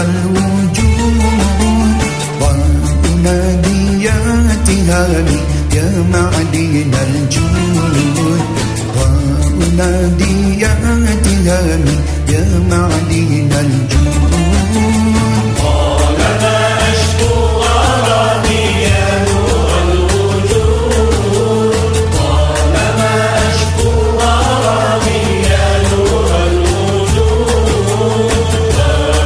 الوجود وأنادي يا تهامي يا معدن الجود وأنادي يا تهامي يا معدن الجود قال ما أشكو غرامي يا نور الوجود قال ما أشكو غرامي يا نور الوجود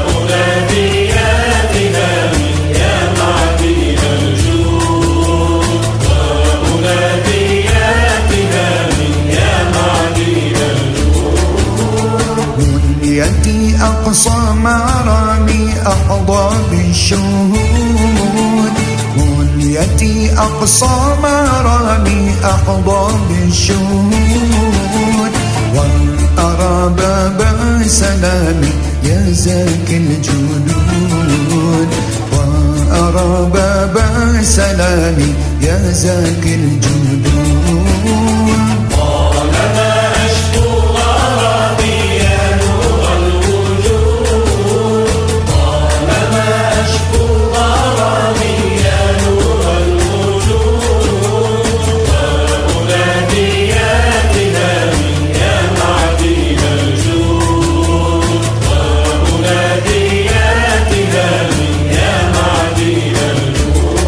وأنادي يا تهامي يا معدن الجود وأنادي يا تهامي يا معدن الجود منيتي أقصى مرامي أحظى بالشهود منيتي أقصى مرامي أحظى بالشهود وأن أرى باب سلامي يا زاكي الجدود وأرى باب سلامي يا زاكي الجدود قال ما أشكو غرامي يا نور الوجود قال ما أشكو غرامي يا نور الوجود وأنادي يا تهامي يا معدن الجود وأنادي يا تهامي يا معدن الجود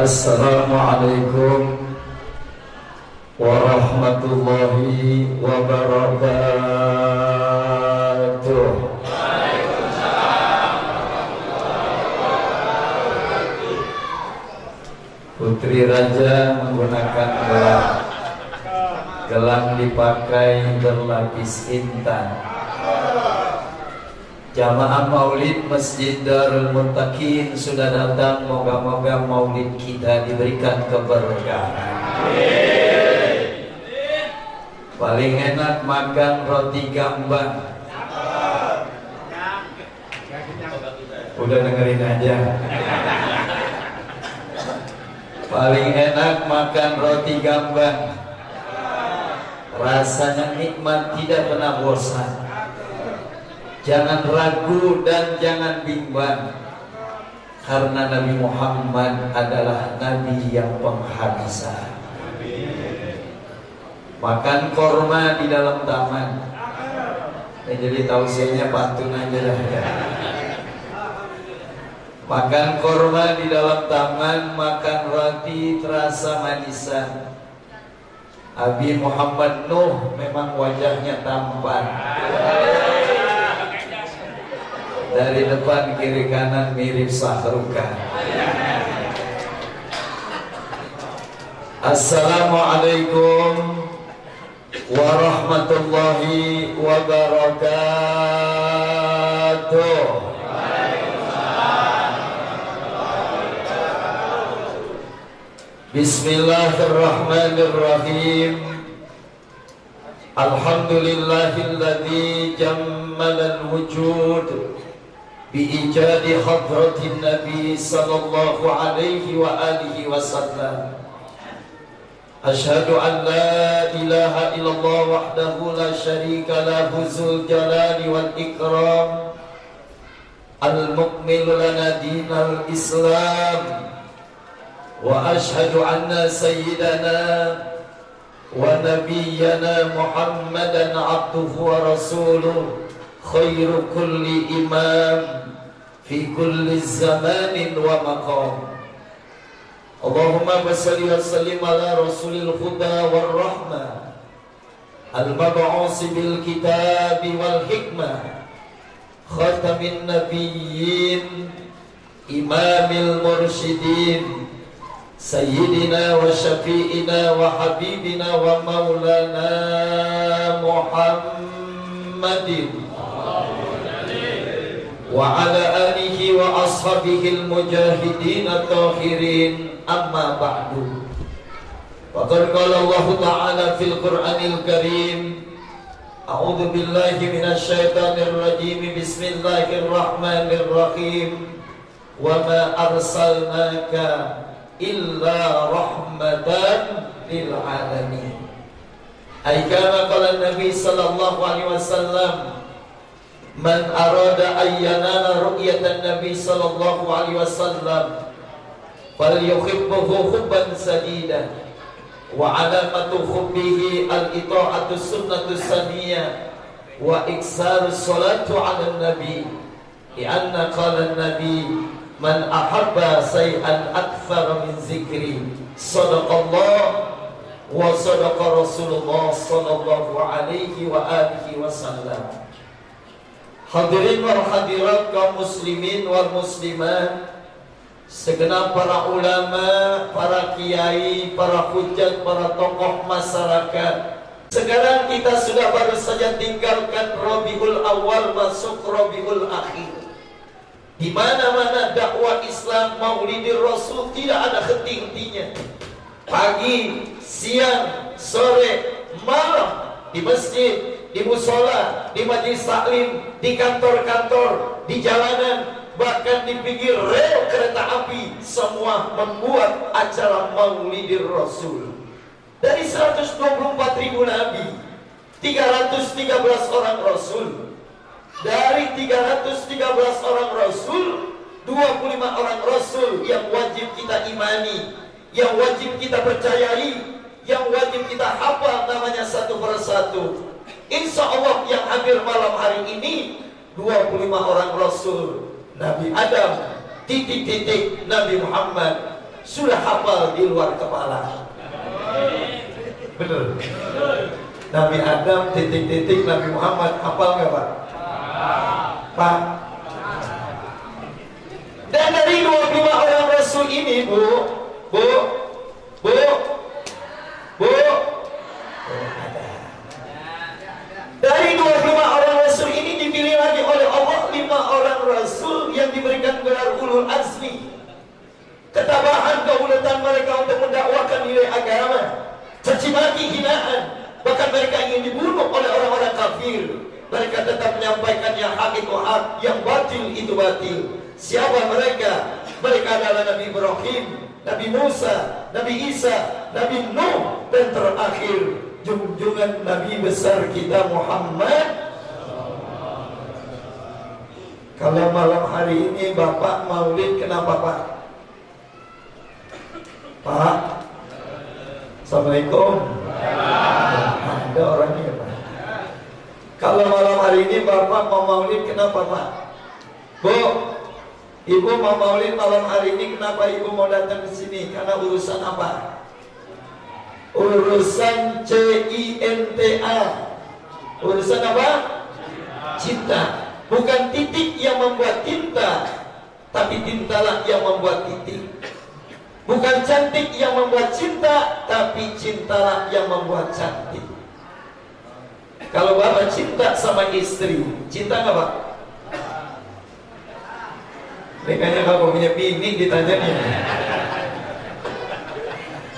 Assalamualaikum warahmatullahi wabarakatuh. Putri Raja menggunakan gelang dipakai berlapis intan. Jamaah Maulid Masjid Darul Muttaqin sudah datang. Moga-moga Maulid kita diberikan keberkahan. Paling enak makan roti gambang. Udah dengerin aja. Paling enak makan roti gambang. Rasanya nikmat, tidak pernah bosan. Jangan ragu dan jangan bimbang, karena Nabi Muhammad adalah Nabi yang penghabisan. Makan korma di dalam taman. Jadi tausiahnya pantun aja lah ya. Makan korma di dalam taman, makan roti terasa manisan. Abi Muhammad Nuh memang wajahnya tampan. Dari depan kiri kanan mirip Sahrukah. Assalamualaikum warahmatullahi wabarakatuh. Bismillahirrahmanirrahim. Alhamdulillahilladzi jammalal wujud biijadi hadratin Nabi sallallahu alaihi wa alihi wasallam. Asyhadu an la ilaha illallah wahdahu la syarika lahu dzul jalali wal ikram, al-mukmil lana dinal Islam. Wa asyhadu anna sayyidana wa nabiyyana Muhammadan abduhu wa rasuluh, khairu kulli imam fi kulli zamanin wa maqam. Allahumma salli wa sallim ala rasulil huda wal rahmah, al-mab'usi bil kitabi wal hikmah, khatamin nabiyyin, imamil mursyidin, sayyidina wa syafi'ina wa habibina wa maulana Muhammadin wa ala alihi wa ashabihil mujahidin at-tahirin, amma ba'du. Faqad qala Allah Ta'ala fil Qur'anil Karim, a'udzu billahi minasy syaithanir rajim, bismillahirrahmanirrahim, wa ma arsalnaka illa rahmatan lil alamin. Ay kama qala Nabi sallallahu alaihi wasallam, man arada ayyanana ru'yatan Nabi sallallahu alaihi wasallam falyuhibbuhu hubban sadida, wa alamatu hubbihi al-ita'atu sunnatu saniyah wa iksaru salatu ala nabi, lianna qala nabi man ahabba say'an akthar min zikri sadaqallah wa sadaqa Rasulullah sallallahu alaihi wa alihi wasallam. Hadirin wal hadirat, kaum muslimin wal muslimat, segenap para ulama, para kiai, para hujat, para tokoh masyarakat. Sekarang kita sudah baru saja tinggalkan Rabiul Awal, masuk Rabiul Akhir. Di mana-mana dakwah Islam, Maulidir Rasul tidak ada henti-hentinya. Pagi, siang, sore, malam, di masjid, di musola, di majelis taklim, di kantor-kantor, di jalanan, bahkan di pinggir rel kereta api, semua membuat acara Maulidir Rasul. Dari 124.000 nabi, 313 orang rasul. Dari 313 orang rasul, 25 orang rasul yang wajib kita imani, yang wajib kita percayai, yang wajib kita hafal namanya satu persatu. Insya Allah yang hadir malam hari ini 25 orang rasul. Nabi Adam, titik-titik Nabi Muhammad, sudah hafal di luar kepala. Bener. Nabi Adam titik-titik Nabi Muhammad hafal nggak Pak? Pak. Dan dari 25 orang Rasul ini Bu, dari 25 orang Rasul ini dipilih lagi oleh Allah 5 orang Rasul yang diberikan gelar ulul azmi. Ketabahan kehulatan mereka untuk mendakwakan nilai agama, caci maki, hinaan, bahkan mereka ingin dibunuh oleh orang-orang kafir. Mereka tetap menyampaikan yang hak itu hak, yang batil itu batil. Siapa mereka? Mereka adalah Nabi Ibrahim, Nabi Musa, Nabi Isa, Nabi Nuh, dan terakhir junjungan Nabi besar kita Muhammad. Kalau malam hari ini Bapak maulid, kenapa Pak? Pak, Assalamualaikum. Ada orangnya Pak. Kalau malam hari ini Bapak mau maulid, kenapa Pak? Bu, Ibu mau maulid malam hari ini, kenapa Ibu mau datang ke sini? Karena urusan apa? Urusan cinta. Urusan apa? Cinta. Bukan titik yang membuat tinta, tapi tintalah yang membuat titik. Bukan cantik yang membuat cinta, tapi cintalah yang membuat cantik. Kalau Bapak cinta sama istri, cinta nggak Pak? Kayaknya kalau punya bini ditanyanya.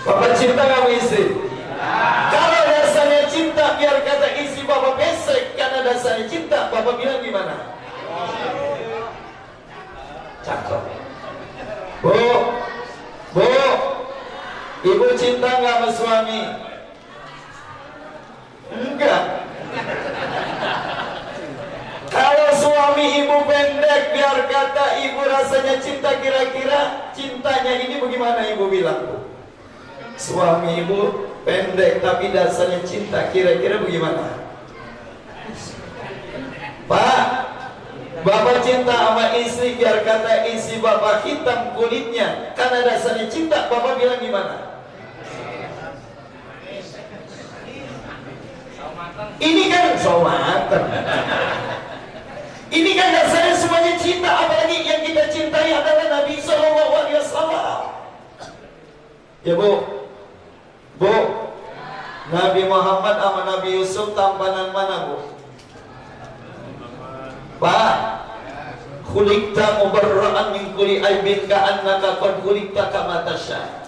Bapak cinta nggak sama istri? Kalau dasarnya cinta, biar kata istri Bapak pesek. Karena dasarnya cinta, Bapak bilang gimana? Cakep. Bu, Ibu cinta nggak sama suami? Enggak. Kalau suami Ibu pendek, biar kata Ibu rasanya cinta, kira-kira cintanya ini bagaimana Ibu bilang Bu? Suami Ibu pendek tapi dasarnya cinta, kira-kira bagaimana? Pak, Bapak cinta sama istri, biar kata istri Bapak hitam kulitnya karena dasarnya cinta, Bapak bilang gimana? Ini kan somatan. Ini kan dasarnya semuanya cinta, apalagi yang kita cintai adalah Nabi SAW. Ya Bu, Nabi Muhammad sama Nabi Yusuf tampanan mana Bu? Pak, khuliqta mubarra'an min kulli aibin ka'annaka qad khuliqta kama tasya.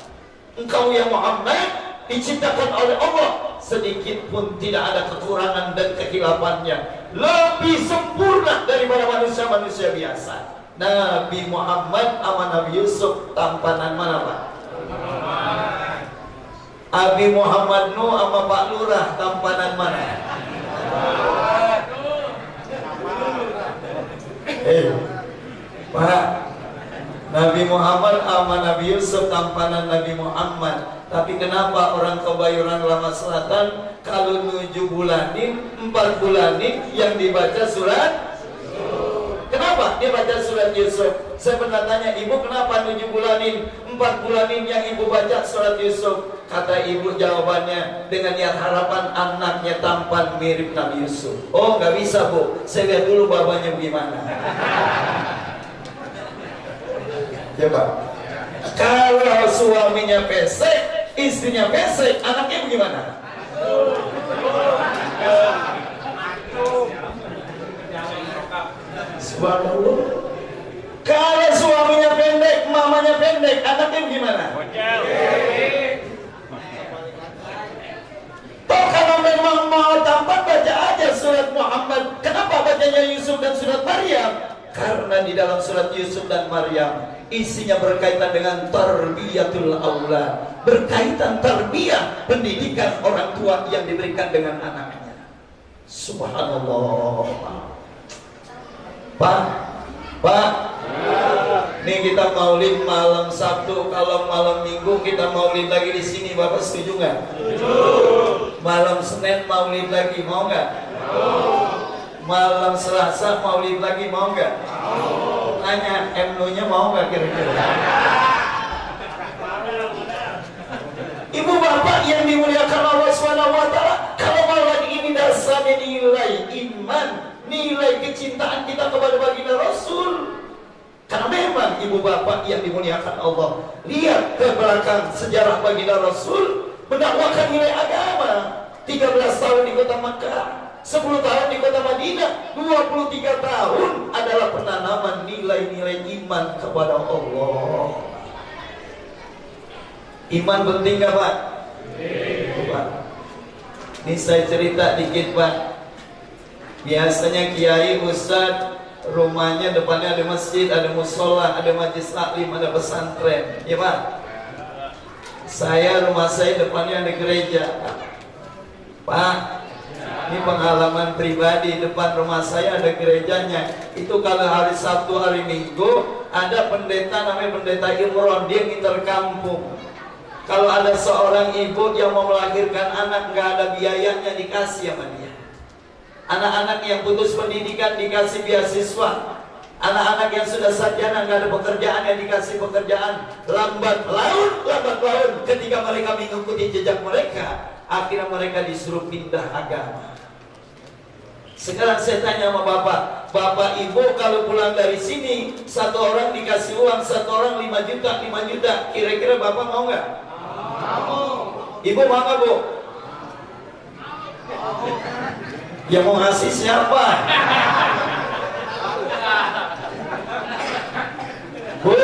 Engkau ya Muhammad diciptakan oleh Allah, sedikit pun tidak ada kekurangan dan kehilafannya, lebih sempurna daripada manusia-manusia biasa. Nabi Muhammad sama Nabi Yusuf tampanan mana Pak? Abi Muhammad Nuh sama Pak Lurah tampanan mana? Pak, Nabi Muhammad sama Nabi Yusuf tampanan Nabi Muhammad. Tapi kenapa orang Kebayoran Lama Selatan kalau 7 bulanin, 4 bulanin yang dibaca surat? Kenapa dia baca surat Yusuf? Saya pernah tanya ibu, kenapa 7 bulanin, 4 bulanin yang ibu baca surat Yusuf? Kata ibu jawabannya dengan niat harapan anaknya tampan mirip Nabi Yusuf. Oh nggak bisa Bu, saya lihat dulu babanya bagaimana. Coba. Kalau suaminya pesek, istrinya pesek, anaknya bagaimana? Subhanallah. Kalau suaminya pendek, mamanya pendek, anaknya bagaimana? Toh kalau memang mau tampan, baca aja surat Muhammad. Kenapa bacanya Yusuf dan surat Maryam? Karena di dalam surat Yusuf dan Maryam isinya berkaitan dengan tarbiyatul aulad, berkaitan tarbiyah, pendidikan orang tua yang diberikan dengan anaknya. Subhanallah. Pak, nih kita maulid malam Sabtu, kalau malam Minggu kita maulid lagi di sini, Bapak setuju nggak? Malam Senin maulid lagi, mau nggak? Malam Selasa maulid lagi, mau nggak? Tanya MNU-nya mau nggak kira-kira? yang dimuliakan Allah SWT, kalau malah ini dasarnya nilai iman, nilai kecintaan kita kepada baginda Rasul. Karena memang ibu bapak yang dimuliakan Allah, lihat ke belakang sejarah baginda Rasul mendakwakan nilai agama. 13 tahun di kota Makkah, 10 tahun di kota Madinah, 23 tahun adalah penanaman nilai-nilai iman kepada Allah. Iman penting gak Pak? Pak, ini saya cerita dikit Pak. Biasanya kiai ustadz rumahnya depannya ada masjid, ada musola, ada majelis taklim, ada pesantren, ya Pak. Rumah saya depannya ada gereja, Pak. Ini pengalaman pribadi, depan rumah saya ada gerejanya. Itu kalau hari Sabtu, hari Minggu ada pendeta namanya pendeta Imron, dia nginter kampung. Kalau ada seorang ibu yang mau melahirkan anak, nggak ada biayanya, dikasih sama dia. Anak-anak yang putus pendidikan dikasih beasiswa. Anak-anak yang sudah sarjana nggak ada pekerjaan yang dikasih pekerjaan. Lambat laun ketika mereka mengikuti jejak mereka, akhirnya mereka disuruh pindah agama. Sekarang saya tanya sama bapak, bapak ibu kalau pulang dari sini, satu orang dikasih uang, satu orang 5 juta, kira-kira bapak mau nggak? Ibu mau nggak Bu? Yang mau ngasih siapa? Bu,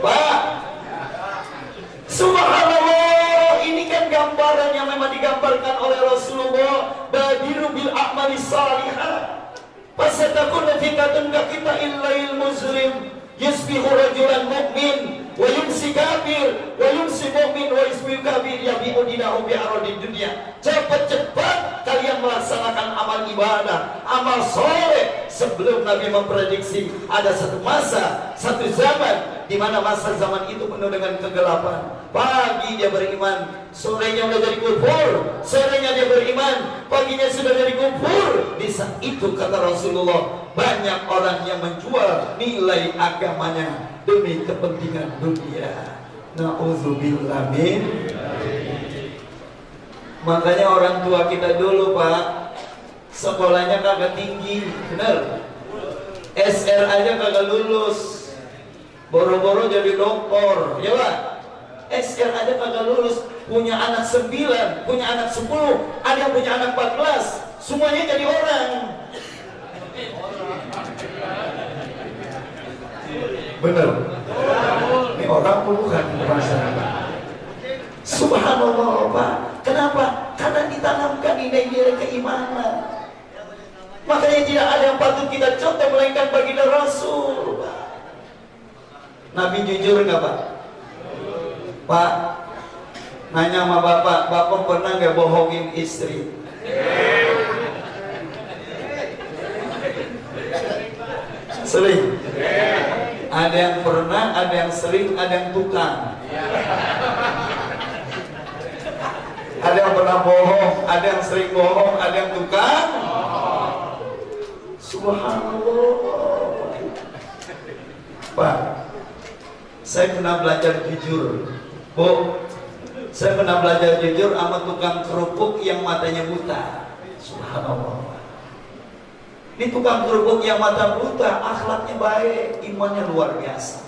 Pak, subhanallah, ini kan gambaran yang memang digambarkan oleh Rasulullah. Badiru bil a'mali salihah, fasatakunu fikatun ka kita illal muslim, yusbihu rajulan mu'min wa yumsi kafir, wa yumsi mu'min wa yusbihu kafir, yabi'u dinahu bi'aradid dunya. Cepat-cepat kalian melaksanakan amal ibadah, amal soleh. Sebelum Nabi memprediksi ada satu masa, satu zaman di mana masa zaman itu penuh dengan kegelapan. Pagi dia beriman, sorenya udah jadi kufur. Sorenya dia beriman, paginya sudah jadi kufur. Di saat itu kata Rasulullah, banyak orang yang menjual nilai agamanya demi kepentingan dunia. Na'udzubillah min. Makanya orang tua kita dulu Pak, sekolahnya kagak tinggi, bener. SR aja kagak lulus, boro-boro jadi doktor, ya Pak. SR aja kagak lulus, punya anak 9, punya anak 10, ada yang punya anak 14, semuanya jadi orang. Bener. Ini orang bukan masalah. Subhanallah Pak. Kenapa? Karena ditanamkan nilai-nilai keimanan. Makanya tidak ada yang patut kita contoh melainkan baginda Rasul. Nabi jujur nggak Pak? Pak, nanya sama bapak pernah nggak bohongin istri? Sering. Ada yang pernah, ada yang sering, ada yang tukang. Ada yang pernah bohong, ada yang sering bohong, ada yang tukang. Subhanallah. Pak, saya pernah belajar jujur. Bu, saya pernah belajar jujur sama tukang kerupuk yang matanya buta. Subhanallah. Ini tukang kerupuk yang mata buta, akhlaknya baik, imannya luar biasa.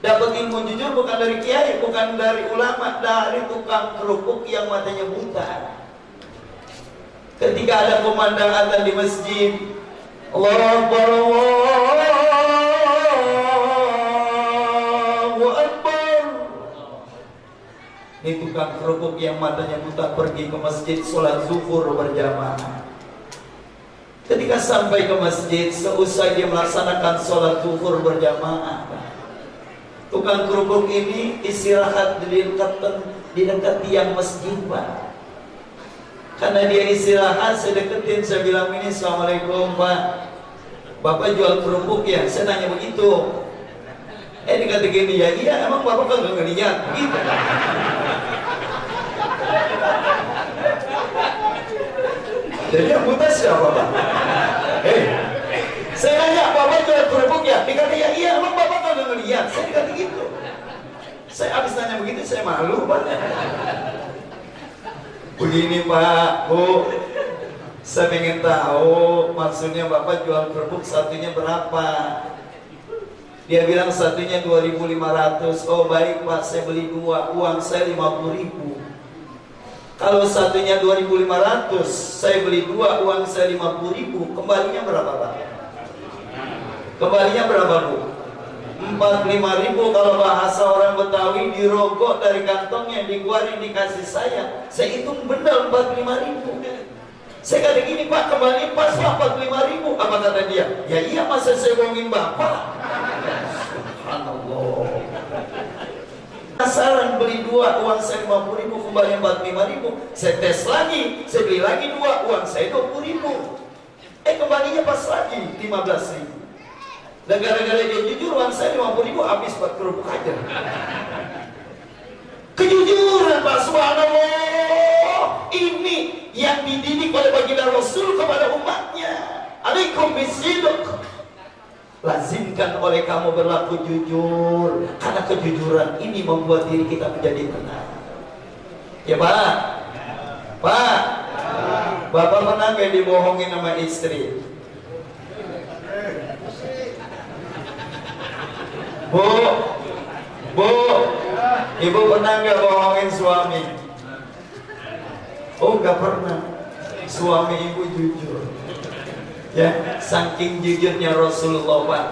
Dapat ilmu jujur bukan dari kiai, bukan dari ulama, dari tukang kerupuk yang matanya buta. Ketika ada kumandang adzan di masjid, Allahu Akbar, Allahu Akbar. Ini tukang kerupuk yang matanya buta pergi ke masjid sholat zuhur berjamaah. Ketika sampai ke masjid, seusai dia melaksanakan sholat zuhur berjamaah, tukang kerupuk ini istirahat di dekat tiang masjid Pak. Karena dia istirahat, saya deketin, saya bilang ini, Assalamualaikum Pak, Bapak jual kerupuk ya? Saya nanya begitu. Dikata gini, ya iya, emang Bapak kan gak ngeliat gitu. Jadi yang buta siapa Pak? Saya nanya, Bapak jual kerupuk ya? Dikata ya iya, emang Bapak kan gak ngeliat? Saya dikata gitu. Saya habis nanya begitu, saya malu Pak. Begini Pak, Bu, saya pengen tahu maksudnya Bapak jual kerupuk satunya berapa? Dia bilang satunya 2.500. Oh baik Pak, saya beli 2, uang saya 50.000. Kalau satunya 2.500, saya beli 2, uang saya 50.000, kembalinya berapa Pak? Kembalinya berapa Bu? 45.000. Kalau bahasa orang Betawi, dirogok dari kantongnya, dikeluarin dikasih saya hitung benar 45.000. Saya kata gini Pak, kembali pas 45.000. Apa kata dia? Ya iya, masa saya bohongin Bapak? Subhanallah. Saran beli 2, uang saya 50.000, kembali 45.000. Saya tes lagi, saya beli lagi 2, uang saya 20.000. Kembalinya pas lagi 15.000. Dan gara-gara dia jujur, uang saya 50.000 habis buat kerupuk aja. Kejujuran Pak, subhanallah. Ini yang dididik oleh baginda Rasul kepada umatnya. Alaikum bisidq. Lazimkan oleh kamu berlaku jujur, karena kejujuran ini membuat diri kita menjadi tenang. Ya Pak? Pak? Bapak pernah gak dibohongin sama istri? Bu, ibu pernah gak bohongin suami? Oh gak pernah. Suami ibu jujur. Ya, saking jujurnya Rasulullah Pak.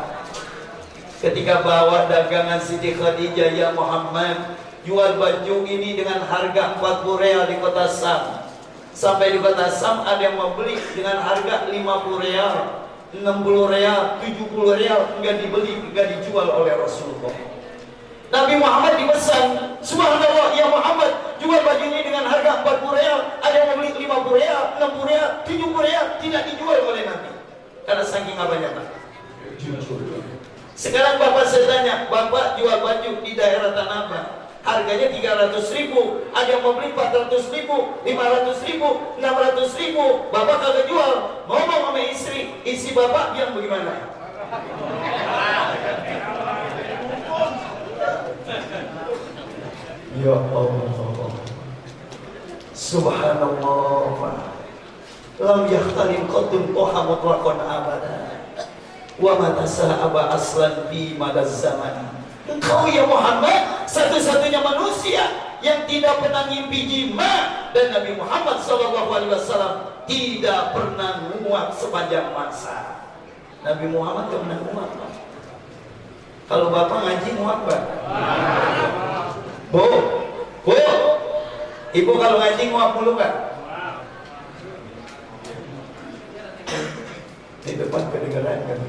Ketika bawa dagangan Siti Khadijah, ya Muhammad, jual baju ini dengan harga 40 real di kota Sam. Sampai di kota Sam ada yang mau beli dengan harga 50 real, 60 real, 70 real, enggak dibeli, enggak dijual oleh Rasulullah. Nabi Muhammad dipesan, subhanallah ya Muhammad, jual baju ini dengan harga 40 real, ada yang mau beli 50 real, 60 real, 70 real, tidak dijual oleh Nabi. Karena saking apanya Pak? Jujur. Sekarang Bapak saya tanya, Bapak jual baju di daerah Tanah Abang, harganya 300.000, ada yang mau beli 400.000, 500.000, 600.000, Bapak kagak jual, ngomong sama istri Bapak bilang bagaimana? Ya Allah, subhanallah. Lam yahtalim qatun toha mutlaqan abada wa matasa'aba aslan fi madaz zaman. Engkau ya Muhammad satu-satunya manusia yang tidak pernah ngimpi jima, dan Nabi Muhammad SAW tidak pernah nguap sepanjang masa. Nabi Muhammad tidak pernah nguap. Kalau Bapak ngaji nguap Pak? Bu, Ibu kalau ngaji nguap mulu Pak? Di depan kedengaran kan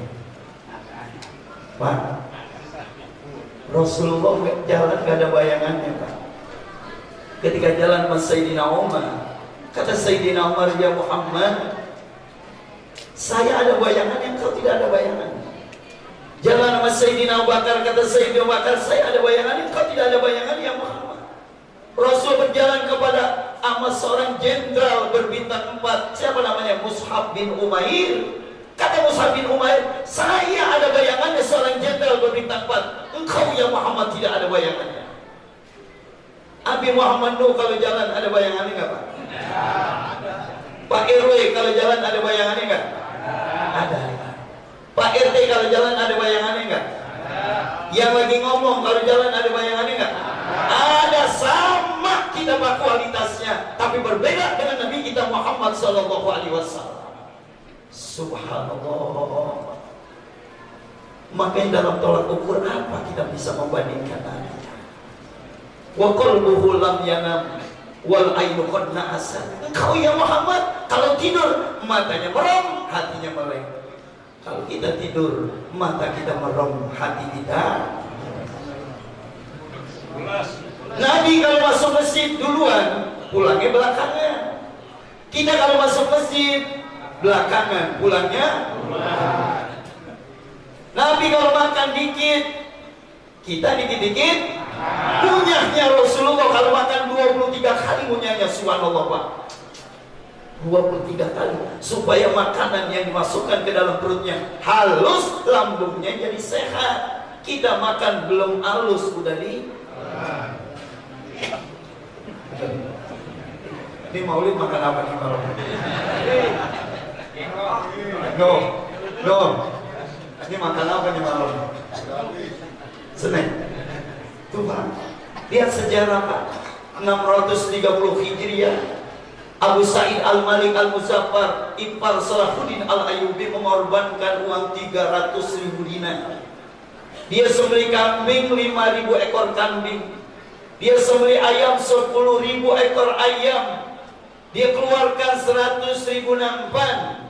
Pak, Rasulullah jalan gak ada bayangannya Pak. Ketika jalan sama Sayyidina Umar, kata Sayyidina Umar, ya Muhammad, saya ada bayangan yang kau tidak ada bayangan. Jalan sama Sayyidina Abu Bakar, kata Sayyidina Abu Bakar, saya ada bayangan yang kau tidak ada bayangan ya Muhammad. Rasul berjalan kepada sama seorang jenderal berbintang 4, siapa namanya? Mus'ab bin Umair. Kata Mus'ab bin Umair, saya ada bayangannya seorang jenderal berbintang 4. Engkau ya Muhammad tidak ada bayangannya. Abi Muhammad Nuh kalau jalan ada bayangannya enggak Pak? Pak RW kalau jalan ada bayangannya enggak? Ada. Pak RT kalau jalan ada bayangannya enggak? Yang lagi ngomong kalau jalan ada bayangannya enggak? Ada, sama kita Pak kualitasnya, tapi berbeda dengan Nabi kita Muhammad SAW. Subhanallah. Makanya dalam tolak ukur apa kita bisa membandingkan Nabi? Wa qalbuhu lam yanam wal ainu qad na'asa. Engkau ya Muhammad kalau tidur matanya merem, hatinya melek. Kalau kita tidur mata kita merem, hati kita. Nabi kalau masuk masjid duluan, pulangnya belakangan. Kita kalau masuk masjid belakangan, pulangnya. Nabi kalau makan dikit, kita dikit-dikit. Ngunyahnya Rasulullah kalau makan 23 kali ngunyahnya, subhanallah Pak. 23 kali supaya makanan yang dimasukkan ke dalam perutnya halus, lambungnya jadi sehat. Kita makan belum halus udah di Ini maulid makan apa nih malam? No. Ini makan apa nih malam? Senin. Tuh Pak, lihat sejarah Pak. 630 Hijriah, Abu Sa'id Al-Malik Al-Muzaffar Ipar Salahuddin Al-Ayyubi mengorbankan uang 300.000 dinar. Dia sembelih kambing 5.000 ekor kambing. Dia sembelih ayam 10.000 ekor ayam. Dia keluarkan 100.000 nampan,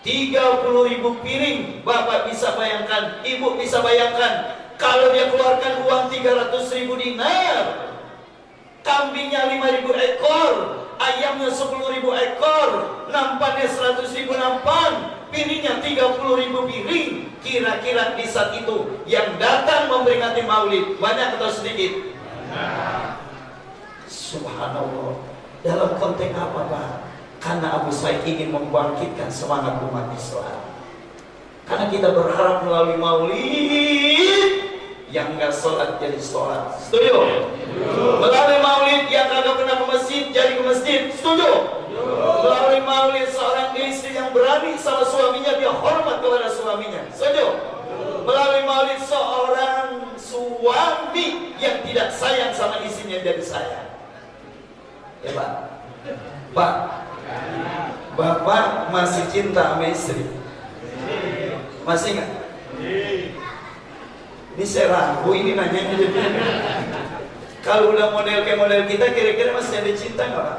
30.000 piring. Bapak bisa bayangkan, ibu bisa bayangkan, kalau dia keluarkan uang 300.000 dinar, kambingnya 5.000 ekor, ayamnya 10.000 ekor, nampannya 100.000 nampan, piringnya 30.000 piring. Kira-kira di saat itu yang datang memperingati maulid banyak atau sedikit? Subhanallah. Dalam konteks apa Pak? Karena Abu Sa'id ingin membangkitkan semangat umat Islam. Karena kita berharap melalui maulid yang nggak sholat jadi sholat. Setuju? Melalui maulid yang kagak pernah ke masjid jadi ke masjid. Setuju? Melalui maulid seorang istri yang berani sama suaminya, dia hormat kepada suaminya. Setuju? Melalui maulid seorang suami yang tidak sayang sama istrinya jadi sayang. Ya Pak? Pak, Bapak masih cinta sama istri? Masih nggak? Ini saya ragu ini nanya. Kalau udah model kayak model kita, kira-kira masih ada cinta nggak Pak?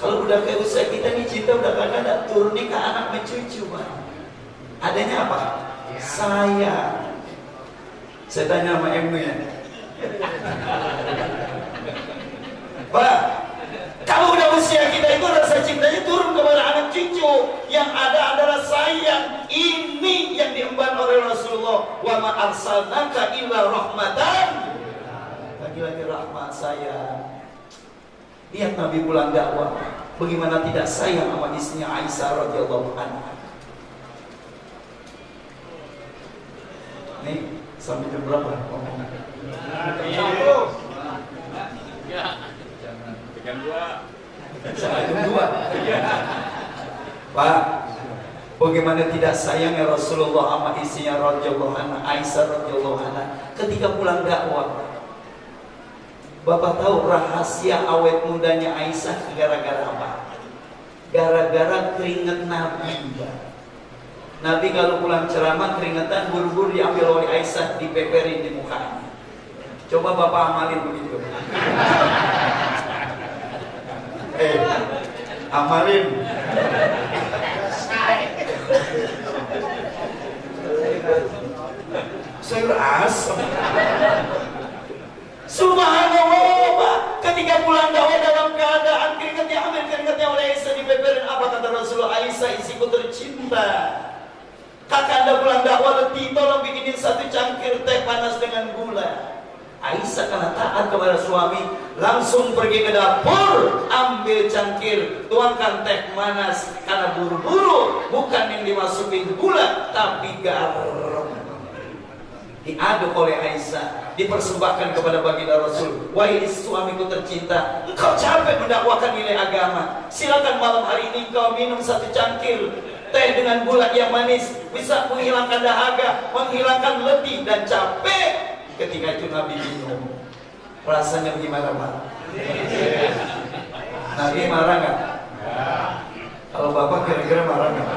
Kalau udah kayak usia kita nih, cinta udah kagak ada, turun ke anak mencucu Pak. Adanya apa? Sayang. Saya tanya sama Emnu ya, Pak, kalau udah usia kita itu rasa cintanya turun kepada anak cucu, yang ada adalah sayang. Ini yang diemban oleh Rasulullah, wa ma arsalnaka illa rahmatan. Lagi-lagi rahmat sayang. Lihat Nabi pulang dakwah, bagaimana tidak sayang sama istrinya Aisyah radhiyallahu anha. Nih, sampai jam berapa ngomongnya? Sampai jam 2. Pak, bagaimana tidak sayangnya Rasulullah sama istrinya radhiyallahu anha, Aisyah radhiyallahu anha ketika pulang dakwah. Bapak tahu rahasia awet mudanya Aisyah gara-gara apa? Gara-gara keringet Nabi. Nabi kalau pulang ceramah keringetan, buru-buru diambil oleh Aisyah, dipeperin di mukanya. Coba Bapak amalin begitu. Amalin. Saya asam. Subhanallah Pak, ketika pulang dakwah dalam keadaan keringatnya ambil keringatnya oleh Aisyah dipeperin, apa kata Rasulullah? Aisyah istriku tercinta, kakak anda pulang dakwah letih, tolong bikinin 1 cangkir teh panas dengan gula. Aisyah karena taat kepada suami langsung pergi ke dapur, ambil cangkir, tuangkan teh panas, karena buru-buru, bukan yang dimasukin gula tapi garam. Diaduk oleh Aisyah, dipersembahkan kepada baginda Rasul. Wahai suamiku tercinta, engkau capek mendakwakan nilai agama, silakan malam hari ini engkau minum 1 cangkir teh dengan gula yang manis, bisa menghilangkan dahaga, menghilangkan letih dan capek. Ketika itu Nabi minum, rasanya bagaimana Pak? Nabi marah nggak? Kalau Bapak kira-kira marah nggak?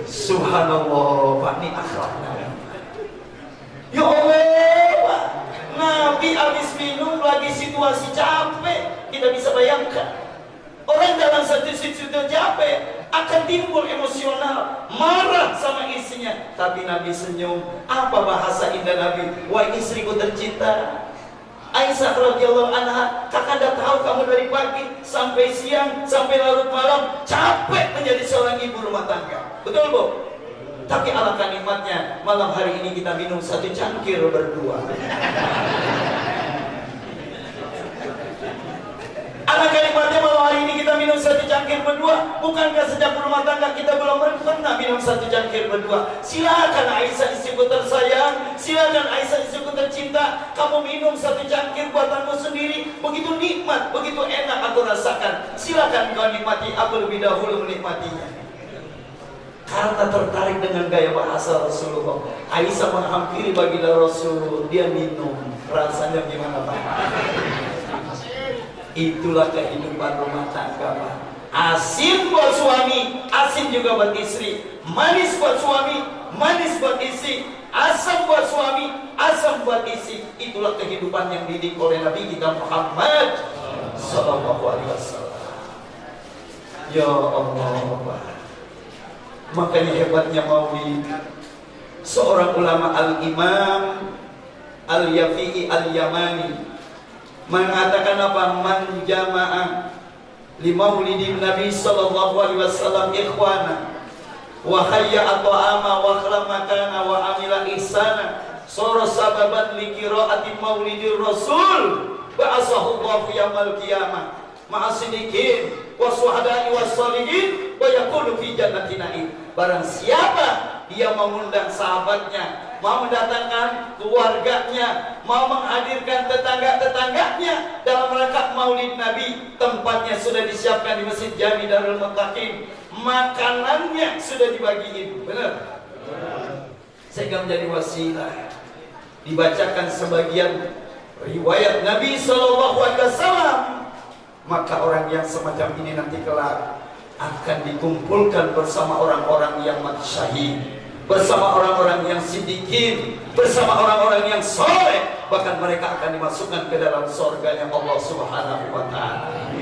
Subhanallah Pak, ini akhlaknya. Ya Allah Pak, Nabi habis minum lagi situasi capek. Kita bisa bayangkan, orang dalam satu situasi capek akan timbul emosional, marah sama istrinya. Tapi Nabi senyum. Apa bahasa indah Nabi? Wah istriku tercinta Aisyah radhiyallahu anha, kakak dah tahu kamu dari pagi sampai siang sampai larut malam capek menjadi seorang ibu rumah tangga. Betul Bu? Tapi alangkah nikmatnya malam hari ini kita minum 1 cangkir berdua. Alangkah nikmatnya malam hari ini kita minum satu cangkir berdua? Bukankah sejak rumah tangga kita belum pernah minum satu cangkir berdua? Silakan Aisyah istriku tersayang, silakan Aisyah istriku tercinta, kamu minum satu cangkir buatanmu sendiri. Begitu nikmat, begitu enak aku rasakan. Silakan kau nikmati, aku lebih dahulu menikmatinya. Karena tertarik dengan gaya bahasa Rasulullah, Aisyah menghampiri baginda Rasul, dia minum. Rasanya gimana Pak? Itulah kehidupan rumah tangga Pak. Asin buat suami, asin juga buat istri. Manis buat suami, manis buat istri. Asam buat suami, asam buat istri. Itulah kehidupan yang dididik oleh Nabi kita Muhammad Sallallahu Alaihi Wasallam. Ya Allah Pak. Makanya hebatnya Maulid. Seorang ulama Al-Imam Al-Yafi'i Al-Yamani mengatakan apa? Man jama'a li maulidin Nabi sallallahu alaihi wasallam ikhwana wa hayya ta'ama wa akhla makana wa amila ihsana sara sababan li qiraati maulidir rasul ba'asahu Allah yaumil qiyamah ma'asidikin wa suhada'i was salihin wa yakunu fi jannatin na'im. Barang siapa dia mengundang sahabatnya, mau mendatangkan keluarganya, mau menghadirkan tetangga-tetangganya dalam rangka maulid Nabi, tempatnya sudah disiapkan di Masjid Jami Darul Muttaqin, makanannya sudah dibagiin, benar? Sehingga menjadi wasilah. Dibacakan sebagian riwayat Nabi Sallallahu Alaihi Wasallam, maka orang yang semacam ini nanti kelak akan dikumpulkan bersama orang-orang yang mati syahid, bersama orang-orang yang siddiqin, bersama orang-orang yang soleh, bahkan mereka akan dimasukkan ke dalam surganya Allah Subhanahu wa Ta'ala.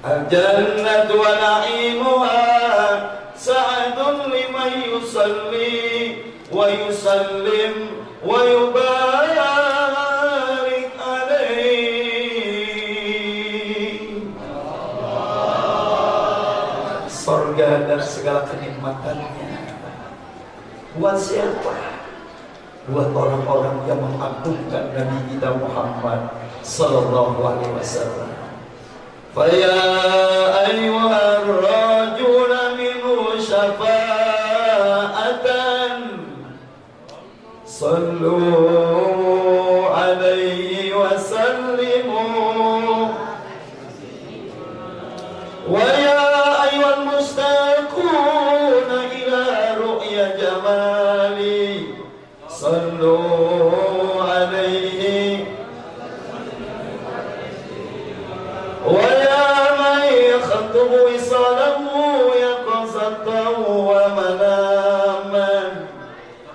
Al-jannatu wa na'imuha sa'adun liman yusalli wa yusallim wa yubarik alaihi. Surga dan segala kenikmatannya buat siapa? Buat orang-orang yang mengagungkan Nabi kita Muhammad Sallallahu Alaihi Wasallam. Faya ayyuhar rajul minhu syafa'atan sallu alaihi wa sallimu wa ya ayyuhal mustaquna ila ru'ya jamali sallu alaihi wa ya man yakhtubu wisalahu yaqzatahu wa manaman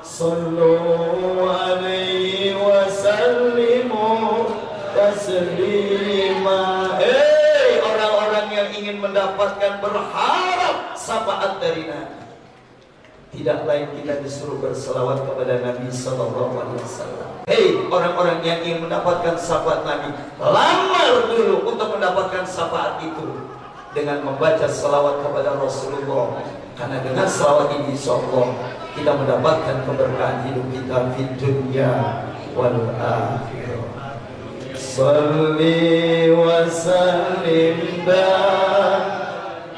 sallu alaihi wa sallimu taslima. Orang-orang yang ingin mendapatkan, berharap syafaat dari Nabi, tidak lain kita disuruh berselawat kepada Nabi Sallallahu Alaihi Wasallam. Hei orang-orang yang ingin mendapatkan syafaat Nabi, lamar dulu untuk mendapatkan syafaat itu dengan membaca selawat kepada Rasulullah. Karena dengan selawat ini insyaallah kita mendapatkan keberkahan hidup kita di dunia wal akhirah. Salli wa sallim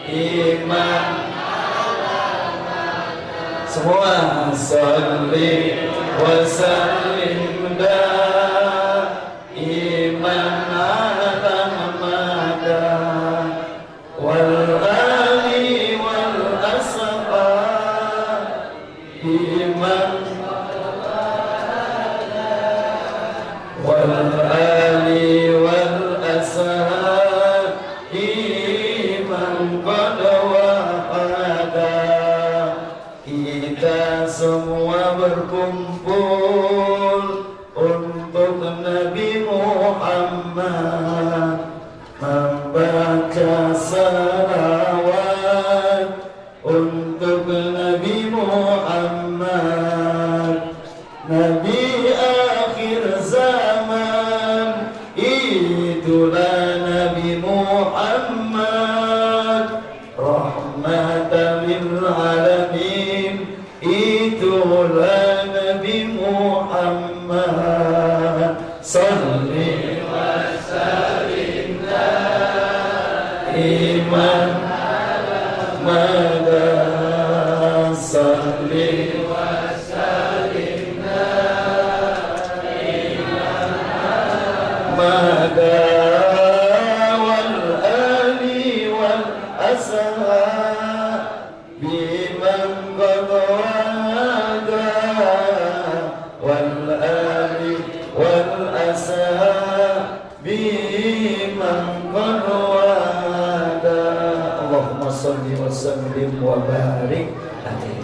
daiman. Semua salli wa sallim daiman ala Muhammad wal ali wal ashab iman wal ali wal ashab iman qad wahada. Kita semua berkumpul untuk Nabi Muhammad, membaca salawat untuk Nabi Muhammad, Nabi akhir zaman. Itulah Nabi Muhammad, rahmatan lil alamin. Itulah Nabi Muhammad, salli wa sallim salli wa sallim mada wal ali wal ashabi man qad wada wal ali wal ashabi man qad wada. Allahumma shalli wa sallim wa barik.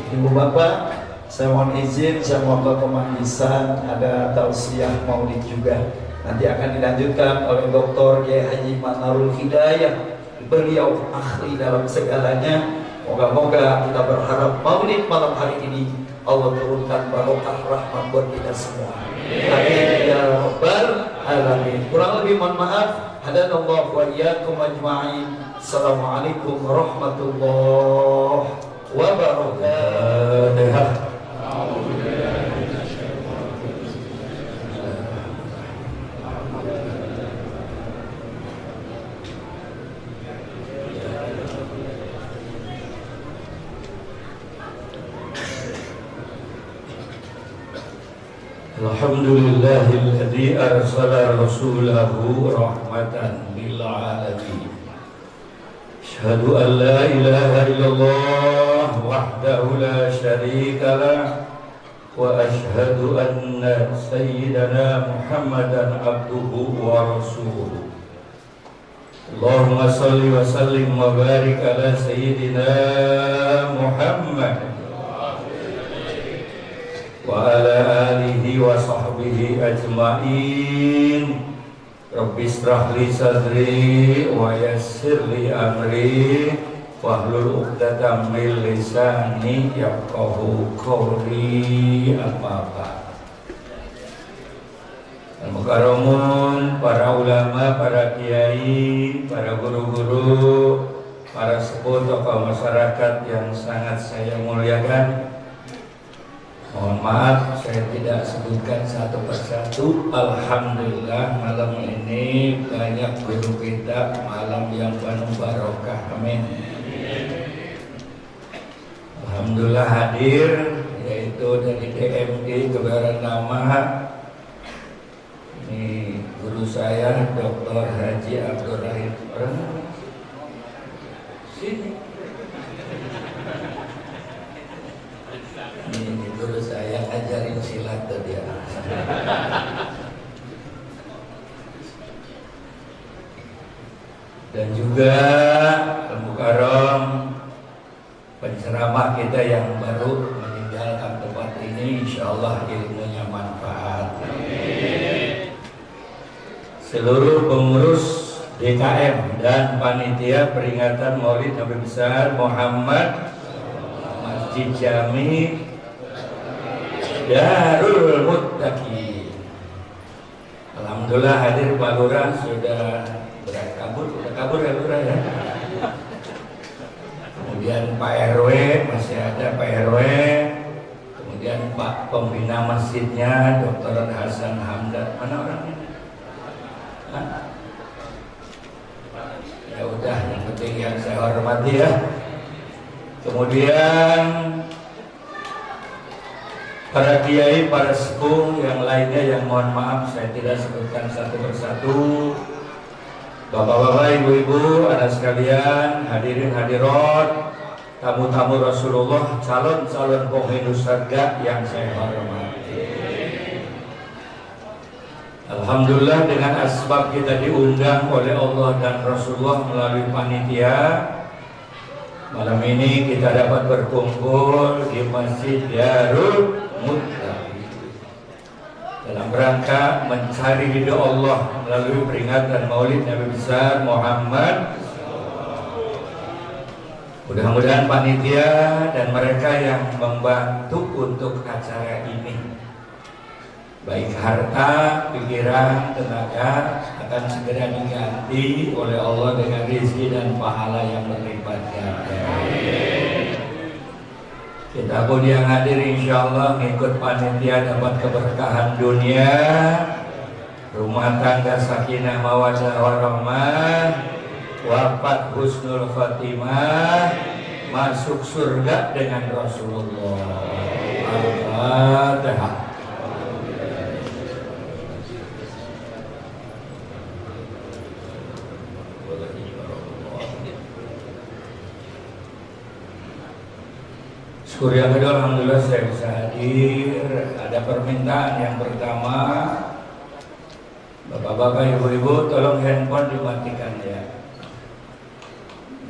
Ibu bapak, saya mohon izin, saya mohon kemanisan, ada tausiah maulid juga. Nanti akan dilanjutkan oleh Dr. Kiai Haji Manarul Hidayah. Beliau ahli dalam segalanya. Moga-moga kita berharap maulid malam hari ini Allah turunkan barokah rahmat buat kita semua. Amin ya rabbal alamin. Kurang lebih mohon maaf. Hadanallahu wa iyyakum ajma'in. Assalamualaikum warahmatullahi wabarakatuh. Alhamdulillahilladzi arsala rasulahu rahmatan lil alamin. Asyhadu an la ilaha illallah wahdahu la syarika lah wa asyhadu anna sayyidana Muhammadan abduhu wa rasuluh. Allahumma shalli wa sallim wa barik ala sayyidina Muhammad wa ala alihi wa sahbihi ajma'in. Rabbi israh li sadri wa yassir li amri wahlul 'uqdatam min lisani yafqahu qawli. Amma ba'd. Al-mukarramun, para ulama, para kiai, para guru-guru, para sepuh, tokoh masyarakat yang sangat saya muliakan. Mohon maaf saya tidak sebutkan satu persatu. Alhamdulillah malam ini banyak guru kita, malam yang penuh barokah. Amin. Alhamdulillah hadir, yaitu dari DMD Kebayoran Lama. Ini guru saya Dr. Haji Abdul Rahim. Sini. Ini guru saya ajarin silat tadi ya. Dan juga Al-Mukarram, penceramah kita yang baru meninggalkan tempat ini, insyaallah ilmunya manfaat. Seluruh pengurus DKM dan panitia peringatan Maulid Nabi Besar Muhammad Masjid Jami Darul Muttaqin. Alhamdulillah hadir Pak Lurah sudah kabur ya Lurah ya. Kemudian Pak RW, masih ada Pak RW. Kemudian Pak Pembina Masjidnya Dr. Hasan Hamdan. Mana orangnya? Hah? Ya udah, yang penting yang saya hormati ya. Kemudian para kiai, para sepuh yang lainnya yang mohon maaf saya tidak sebutkan satu persatu. Bapak-bapak, ibu-ibu, anak sekalian, hadirin hadirat, tamu-tamu Rasulullah, calon-calon penghuni surga yang saya hormati. Alhamdulillah dengan asbab kita diundang oleh Allah dan Rasulullah melalui panitia. Malam ini kita dapat berkumpul di Masjid Darul Muttaqin dalam rangka mencari ridha Allah melalui peringatan Maulid Nabi Besar Muhammad. Mudah-mudahan panitia dan mereka yang membantu untuk acara ini, baik harta, pikiran, tenaga, akan segera diganti oleh Allah dengan rezeki dan pahala yang berlipat ganda. Kita pun yang hadir insya Allah mengikut panitia dapat keberkahan dunia, rumah tangga sakinah mawaddah warahmah, wafat husnul khatimah, masuk surga dengan Rasulullah. Al-Fatihah. Syukur yang kedua, alhamdulillah saya bisa hadir. Ada permintaan yang pertama, bapak-bapak, ibu-ibu, tolong handphone dimatikan ya.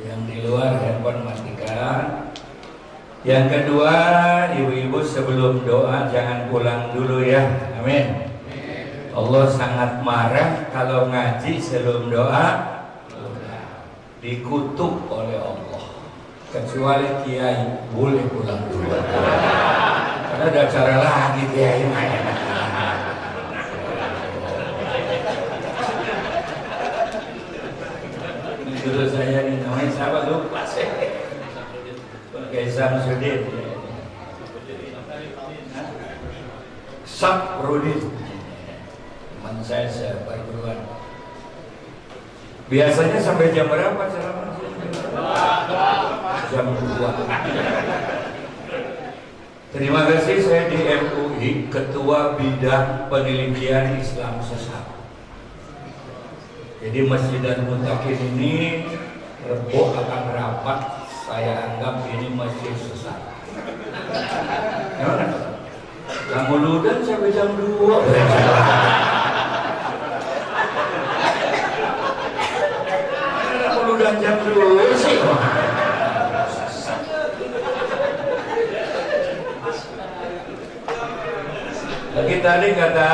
Yang di luar handphone matikan. Yang kedua, ibu-ibu sebelum doa jangan pulang dulu ya. Amin. Allah sangat marah kalau ngaji sebelum doa dikutuk oleh Allah. Kecuali kiai boleh pulang dulu. Karena ada acara lagi kiai main. Dulu saya ini namanya siapa lupa saya. Pakai Samsudin. Saprudin. Teman saya perguruan. Biasanya sampai jam berapa ceramah? Jam 2. Terima kasih, saya di MUI Ketua Bidang Penelitian Islam Sesat. Jadi Masjid Al-Muttaqin ini Rebo akan rapat, saya anggap ini masjid sesat. Yang muludan sampai jam 2. Muludan jam 2 sih. Lagi tadi kata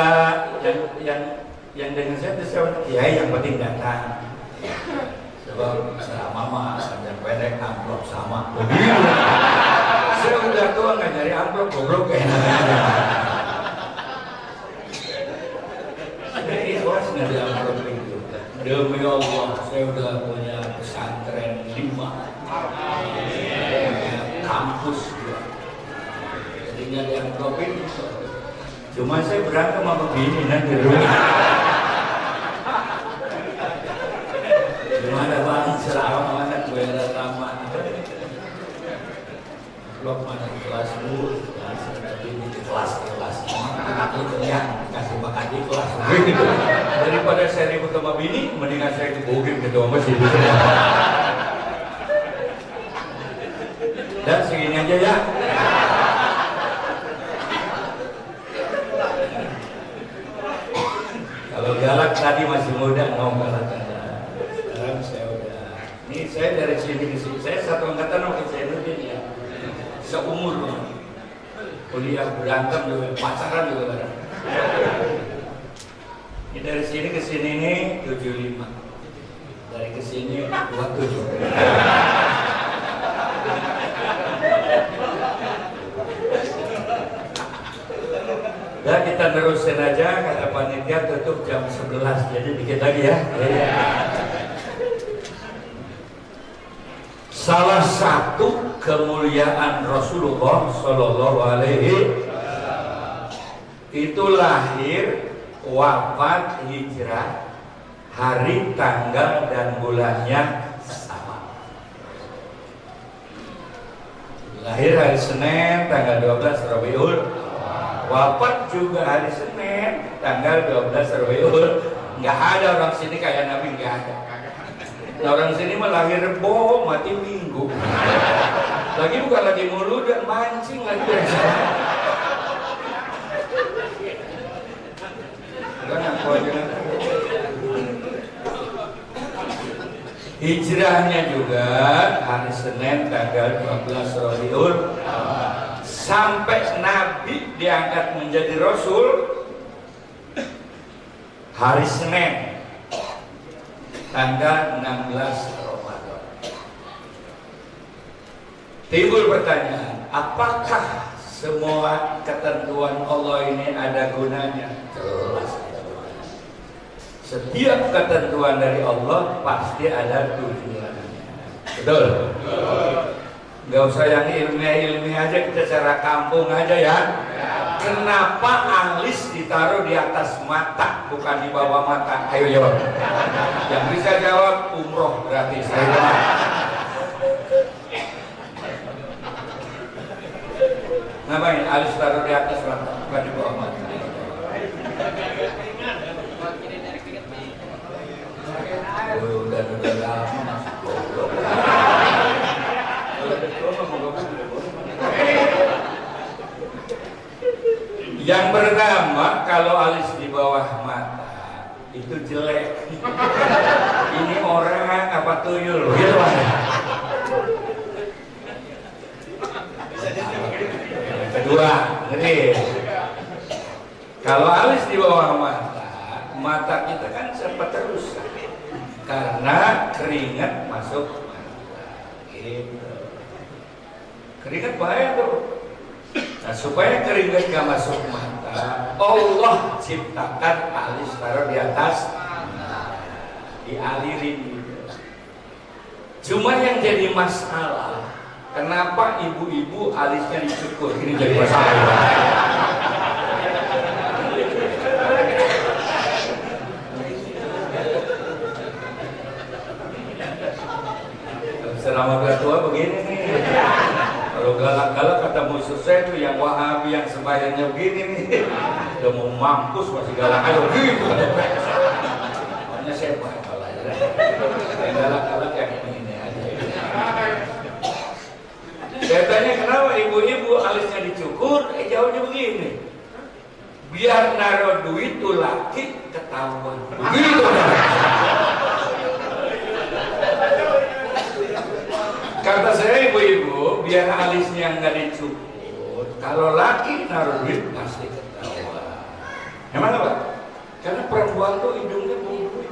yang dengan saya itu ya yang penting datang. Sebab selama mah ada pendek amplop sama. Saya udah tua nggak nyari amplop, goblok kayaknya. Saya ikhlas nggak di amplop itu. Demi Allah, saya udah punya pesantren 5, kampus 2. Jadi nggak di amplop itu. Cuma saya berantem sama begini nanti rumah. Gimana bang, selama mana gue lama. Blok mana kelas bu, tapi di kelas. Itu ya, kasih makan di kelas. Daripada saya ribut sama bini, mendingan saya dibukin ke doang masjid. Dan segini aja ya. Kalau galak tadi masih muda, mau galak aja. Sekarang saya udah. Ini saya dari sini ke sini. Saya satu angkatan sama Zainuddin ya. Seumur loh. Kuliah berantem juga, pacaran juga bareng. Ini dari sini ke sini ini 75. Dari ke sini 27. Dan kita terusin aja, kata panitia tutup jam 11, jadi dikit lagi ya. Salah satu kemuliaan Rasulullah Shallallahu Alaihi itu lahir, wafat, hijrah, hari, tanggal dan bulannya sama. Lahir hari Senin, tanggal 12 Rabiul. Wafat juga hari Senin, tanggal 12 Rabiul. Nggak ada orang sini kayak Nabi, nggak ada. Nah, orang sini mah lahir Rebo, mati Minggu. Lagi bukan lagi mulu dan mancing lagi. Hijrahnya juga hari Senin, tanggal 12 Rabiul. Sampai Nabi diangkat menjadi Rasul hari Senin tanggal 16 Ramadan. Timbul pertanyaan, apakah semua ketentuan Allah ini ada gunanya? Jelas ada gunanya. Setiap ketentuan dari Allah pasti ada tujuannya. Betul? Gak usah yang ilmiah aja, kita secara kampung aja ya. Kenapa alis ditaruh di atas mata, bukan di bawah mata? Ayo jawab. Yang bisa jawab umroh gratis. Ngapain? Alis taruh di atas mata, bukan di bawah mata. Udah lama masuk goblok. Yang pertama, kalau alis di bawah mata itu jelek. Ini orang apa tuyul? Gitu. Kedua, ngeri. Kalau alis di bawah mata, mata kita kan sempat terus karena keringat masuk mata. Gitu. Keringat bahaya tuh. Nah, supaya keringat gak masuk mata, Allah ciptakan alis taruh di atas, dialirin gitu. Cuman yang jadi masalah, kenapa ibu-ibu alisnya dicukur? Ini jadi masalah. Selama tua begini nih. Kalau galak-galak kata musuh saya tuh yang Wahabi yang sembahyangnya begini nih, udah mau mampus masih galak ayo gitu. Makanya saya bakal aja. Yang galak-galak yang begini aja. Saya tanya kenapa ibu-ibu alisnya dicukur, jawabnya begini. Biar naruh duit tuh laki ketahuan. Begitu. Kata saya ibu-ibu, biar alisnya nggak dicukur, kalau laki naruh duit pasti ketahuan. Emang apa? Karena perempuan tuh hidungnya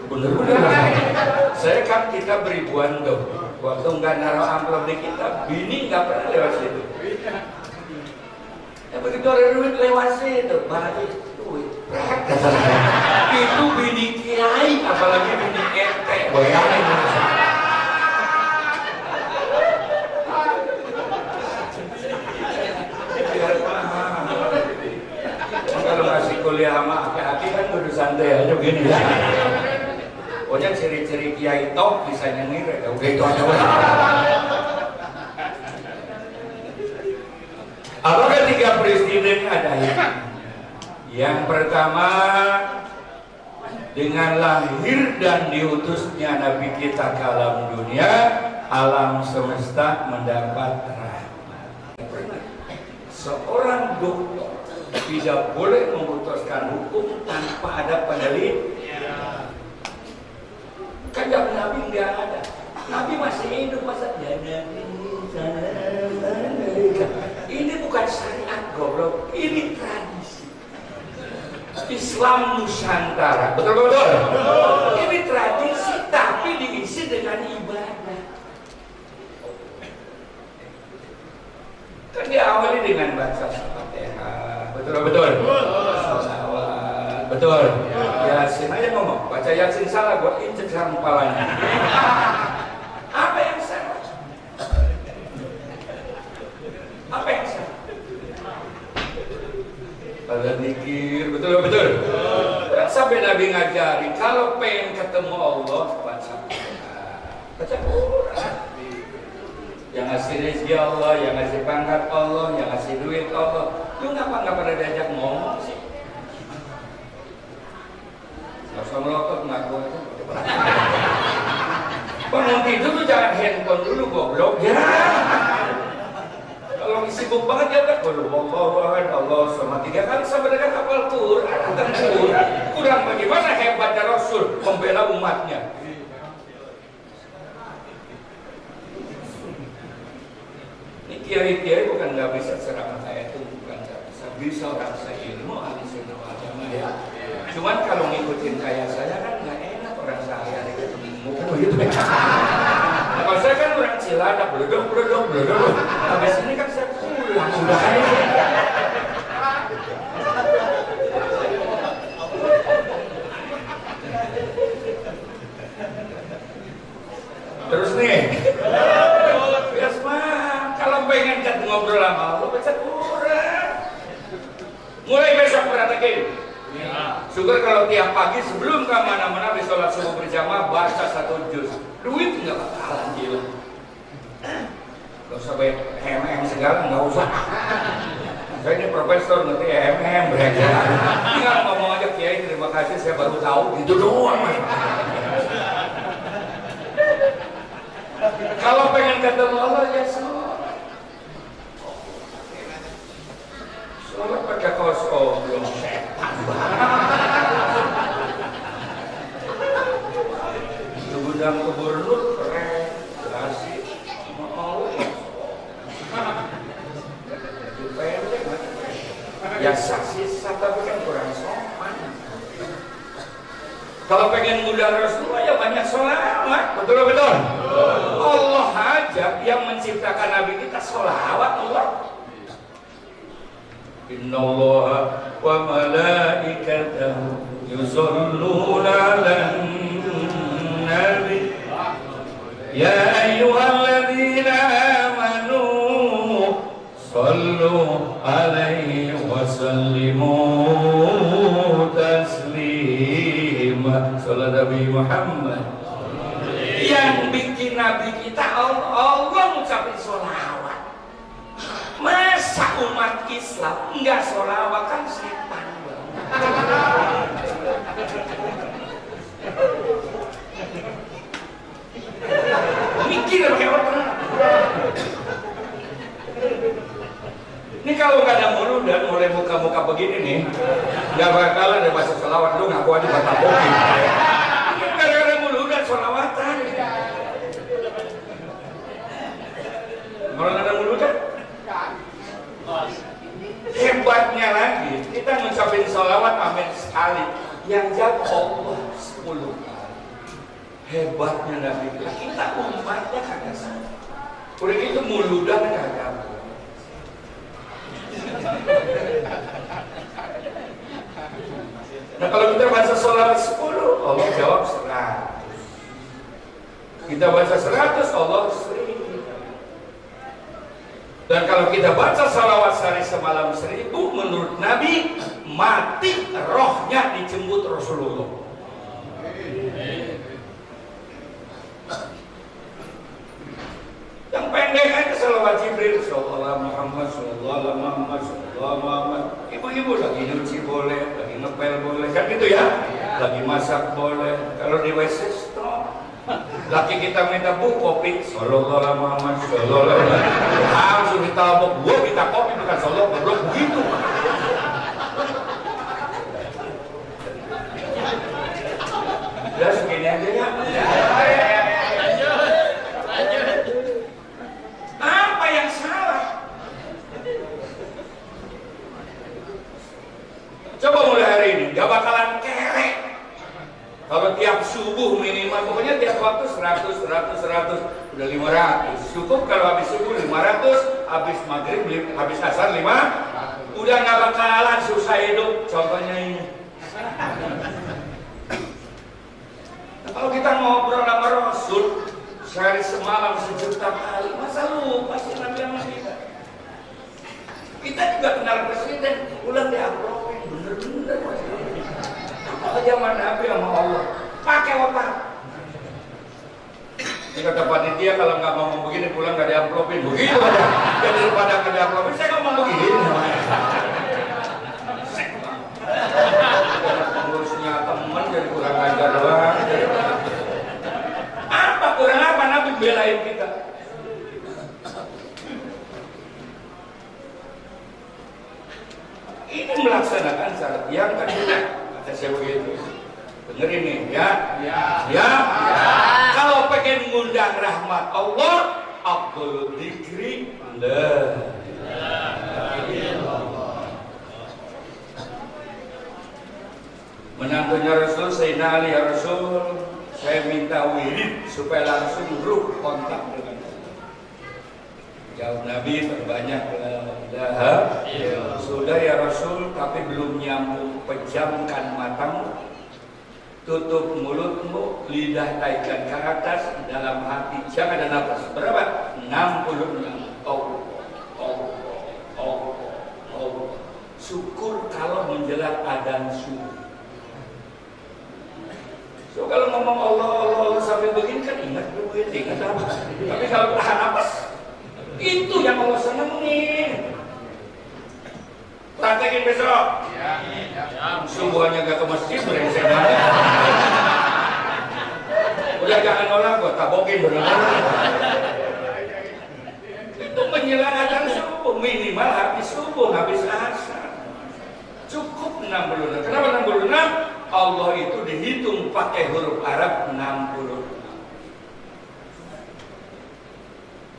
bener-bener. Saya kan kita beribuan tuh, waktu nggak naruh amplop di kita, bini nggak pernah lewat situ. Ya begitu ada duit lewat situ, balik duit. Itu bini kiai, apalagi bini ente, bayangin. Kuliah sama aki-aki kan kudu santai aja begini ya. Pokoknya ciri-ciri kiai top bisa nyengir, udah itu aja. Apakah 3 peristiwa ini ada ini? Yang pertama, dengan lahir dan diutusnya Nabi kita ke alam dunia, alam semesta mendapat rahmat. Seorang dokter tidak boleh memutuskan hukum tanpa ada penelitian. Kan Nabi nggak ada. Nabi masih hidup masa ini bukan syariat goblok, ini tradisi. Islam Nusantara, betul-betul. Ini tradisi tapi diisi dengan ibadah. Kan diawali dengan baca Fatihah. Betul. Betul. Yasin aja ngomong. Baca Yasin salah, gua injek sarung kepalanya. Apa yang salah? Apa yang salah? Pada mikir, betul. Sampai Nabi ngajari, kalau pengen ketemu Allah, baca Quran. Yang ngasih rezeki Allah, yang ngasih pangkat Allah, yang ngasih duit Allah. Lu ngapa nggak pada diajak ngomong sih? Nggak usah melotot ngaku aja. Bangun tidur tuh jangan handphone dulu goblok ya. Kalau sibuk banget ya udah Allah sama 3 kali sampai dengan hafal Quran. Kurang bagaimana hebatnya Rasul membela umatnya. Kiai-kiai bukan nggak bisa ceramah saya itu, bukan nggak bisa orang seilmu ahli sunnah wal jamaah ya. Cuman kalau ngikutin kayak saya kan nggak enak, orang sehari-hari ketemu gitu. Kalau saya kan orang Ciladak, bledok. Habis ini kan saya pulang sudah kan. Terus nih. Pengen kan ngobrol sama Allah, baca Quran. Mulai besok praktekin. Syukur kalau tiap pagi sebelum ke mana-mana habis sholat subuh berjamaah baca 1 juz. Duit nggak bakalan gila. Gak usah banyak hem segala, nggak usah. Saya ini profesor ngerti MM mereka. Tinggal ngomong aja Kiai terima kasih saya baru tahu gitu doang. Kalau pengen ketemu Allah ya sholat pakai kaos belum setan itu gudang gubernur keren kasih mau itu pendek ya sisa tapi kan kurang sopan. Kalau pengen ngundang Rasulullah ya banyak sholawat, betul. Allah aja yang menciptakan Nabi kita sholawat Allah. Innallaha wa malaikatahu yusholluna 'alan nabi ya ayyuhalladzina amanu shallu 'alaihi wa sallimu taslima. Salat Nabi Muhammad yang bikin Nabi kita Allah ngucapin sholawat. Masa umat Islam enggak sholawat kan setan mikir pakai otak. Ini kalau nggak ada mulut dan mulai muka-muka begini nih nggak bakalan ada bahasa sholawat. Lu ngaku aja kata kopi gara-gara mulut dan sholawatan. Kalau nggak ada mulut kan hebatnya lagi kita ngucapin sholawat amin sekali yang jawab Allah 10 kali. Hebatnya Nabi kita umatnya kagak sama. Udah gitu muludan kagak. Nah kalau kita baca sholawat 10 Allah jawab 100. Kita baca 100 Allah 1000. Dan kalau kita baca salawat sehari semalam 1000 menurut Nabi mati rohnya dijemput Rasulullah. Yang pendek aja salawat Jibril sallallahu Muhammad sallallahu Muhammad sallallahu Muhammad. Ibu-ibu lagi nyuci boleh, lagi ngepel boleh kan gitu ya. Lagi masak boleh. Kalau di WC stop. Laki kita minta bu kopi sallallahu Muhammad sallallahu langsung ditabok gua minta kopi bukan sallallahu goblok begitu. Ya segini aja ya. Apa yang salah? Coba mulai hari ini gak bakalan kerek. Kalau tiap subuh minimal, pokoknya tiap waktu 100 udah 500. Cukup kalau habis subuh 500, habis maghrib, habis asar 5. Udah nggak bakalan susah hidup. Contohnya ini. Nah, kalau kita ngobrol sama Rasul sehari semalam 1 juta kali, masa lupa sih Nabi sama kita? Kita juga kenal presiden, ulang diaprokin, bener-bener masih. Apa zaman Nabi sama Allah pakai otak. Ini kata panitia kalau nggak ngomong begini pulang nggak diamplopin begitu aja. Jadi daripada nggak diamplopin saya ngomong begini. Ngurusnya teman jadi kurang ajar doang. Apa kurang apa Nabi belain kita? Ini melaksanakan syarat yang kedua. Saya begitu. Bener ini ya. Kalau pengen ngundang rahmat Allah, Abdul Dzikri la ilaha illallah. Menantunya Rasul Sayyidina Ali, ya Rasul, saya minta wirid supaya langsung ruh kontak dengan Allah. Jawab Nabi perbanyak sudah ya Rasul, tapi belum nyambung. Pejamkan matamu, tutup mulutmu, lidah taikkan ke atas, dalam hati jangan ada nafas. Berapa? 66. Syukur kalau menjelang adzan subuh. So kalau ngomong Allah sampai begini kan ingat apa? Tapi kalau tahan nafas itu yang Allah senengin. Praktekin besok. Subuhannya gak ke masjid, brengsek banget. Udah jangan nolak, gua tabokin bener-bener. Itu menjelang adzan subuh, minimal habis subuh, habis asar. Cukup 66. Kenapa 66? Allah itu dihitung pakai huruf Arab 60.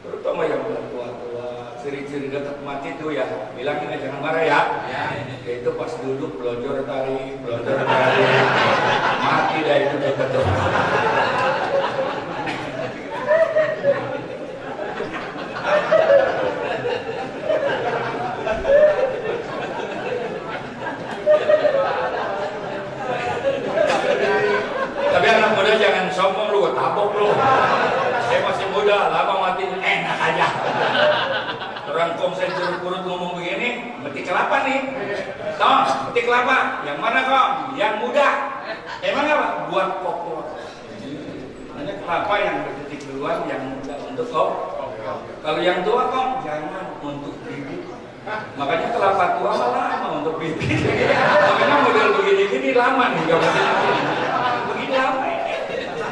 Terutama yang udah tua-tua, ciri-ciri dekat mati itu ya, bilangin aja jangan marah ya. Itu pas duduk belonjor tarik, mati dah itu dekat. Tapi anak muda jangan sombong lu, tabok lu. Saya masih muda, lama mati enak aja. Orang komsen jeruk purut ngomong begini, metik kelapa nih. Tong, metik kelapa. Yang mana kok? Yang muda. Emang apa? Buat kokok. Hanya kelapa yang berdetik duluan, yang muda untuk kok. Kalau yang tua kok, jangan untuk bibit. Makanya kelapa tua malah lama untuk bibit. Makanya model begini-gini lama nih. Begini lama ini.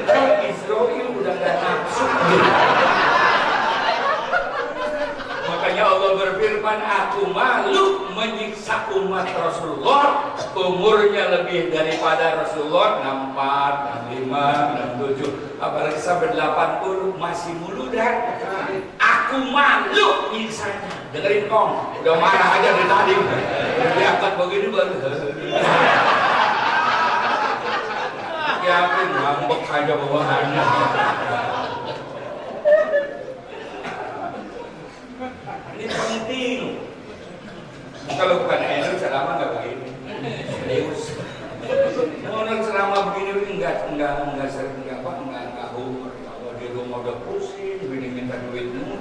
Kalau Israel udah gak nafsu. Makanya Allah berfirman, aku malu menyiksa umat Rasulullah umurnya lebih daripada Rasulullah 64, 65, 67, apalagi sampai 80 masih muludan. Aku malu nyiksanya. Dengerin kong, udah marah aja dari tadi. Diangkat begini baru. Yakin ngambek aja bawahannya. Ini penting. Kalau bukan NU ceramah nggak begini. Serius. Mau ceramah begini enggak humor. Kalau di rumah udah pusing, bini minta duitmu.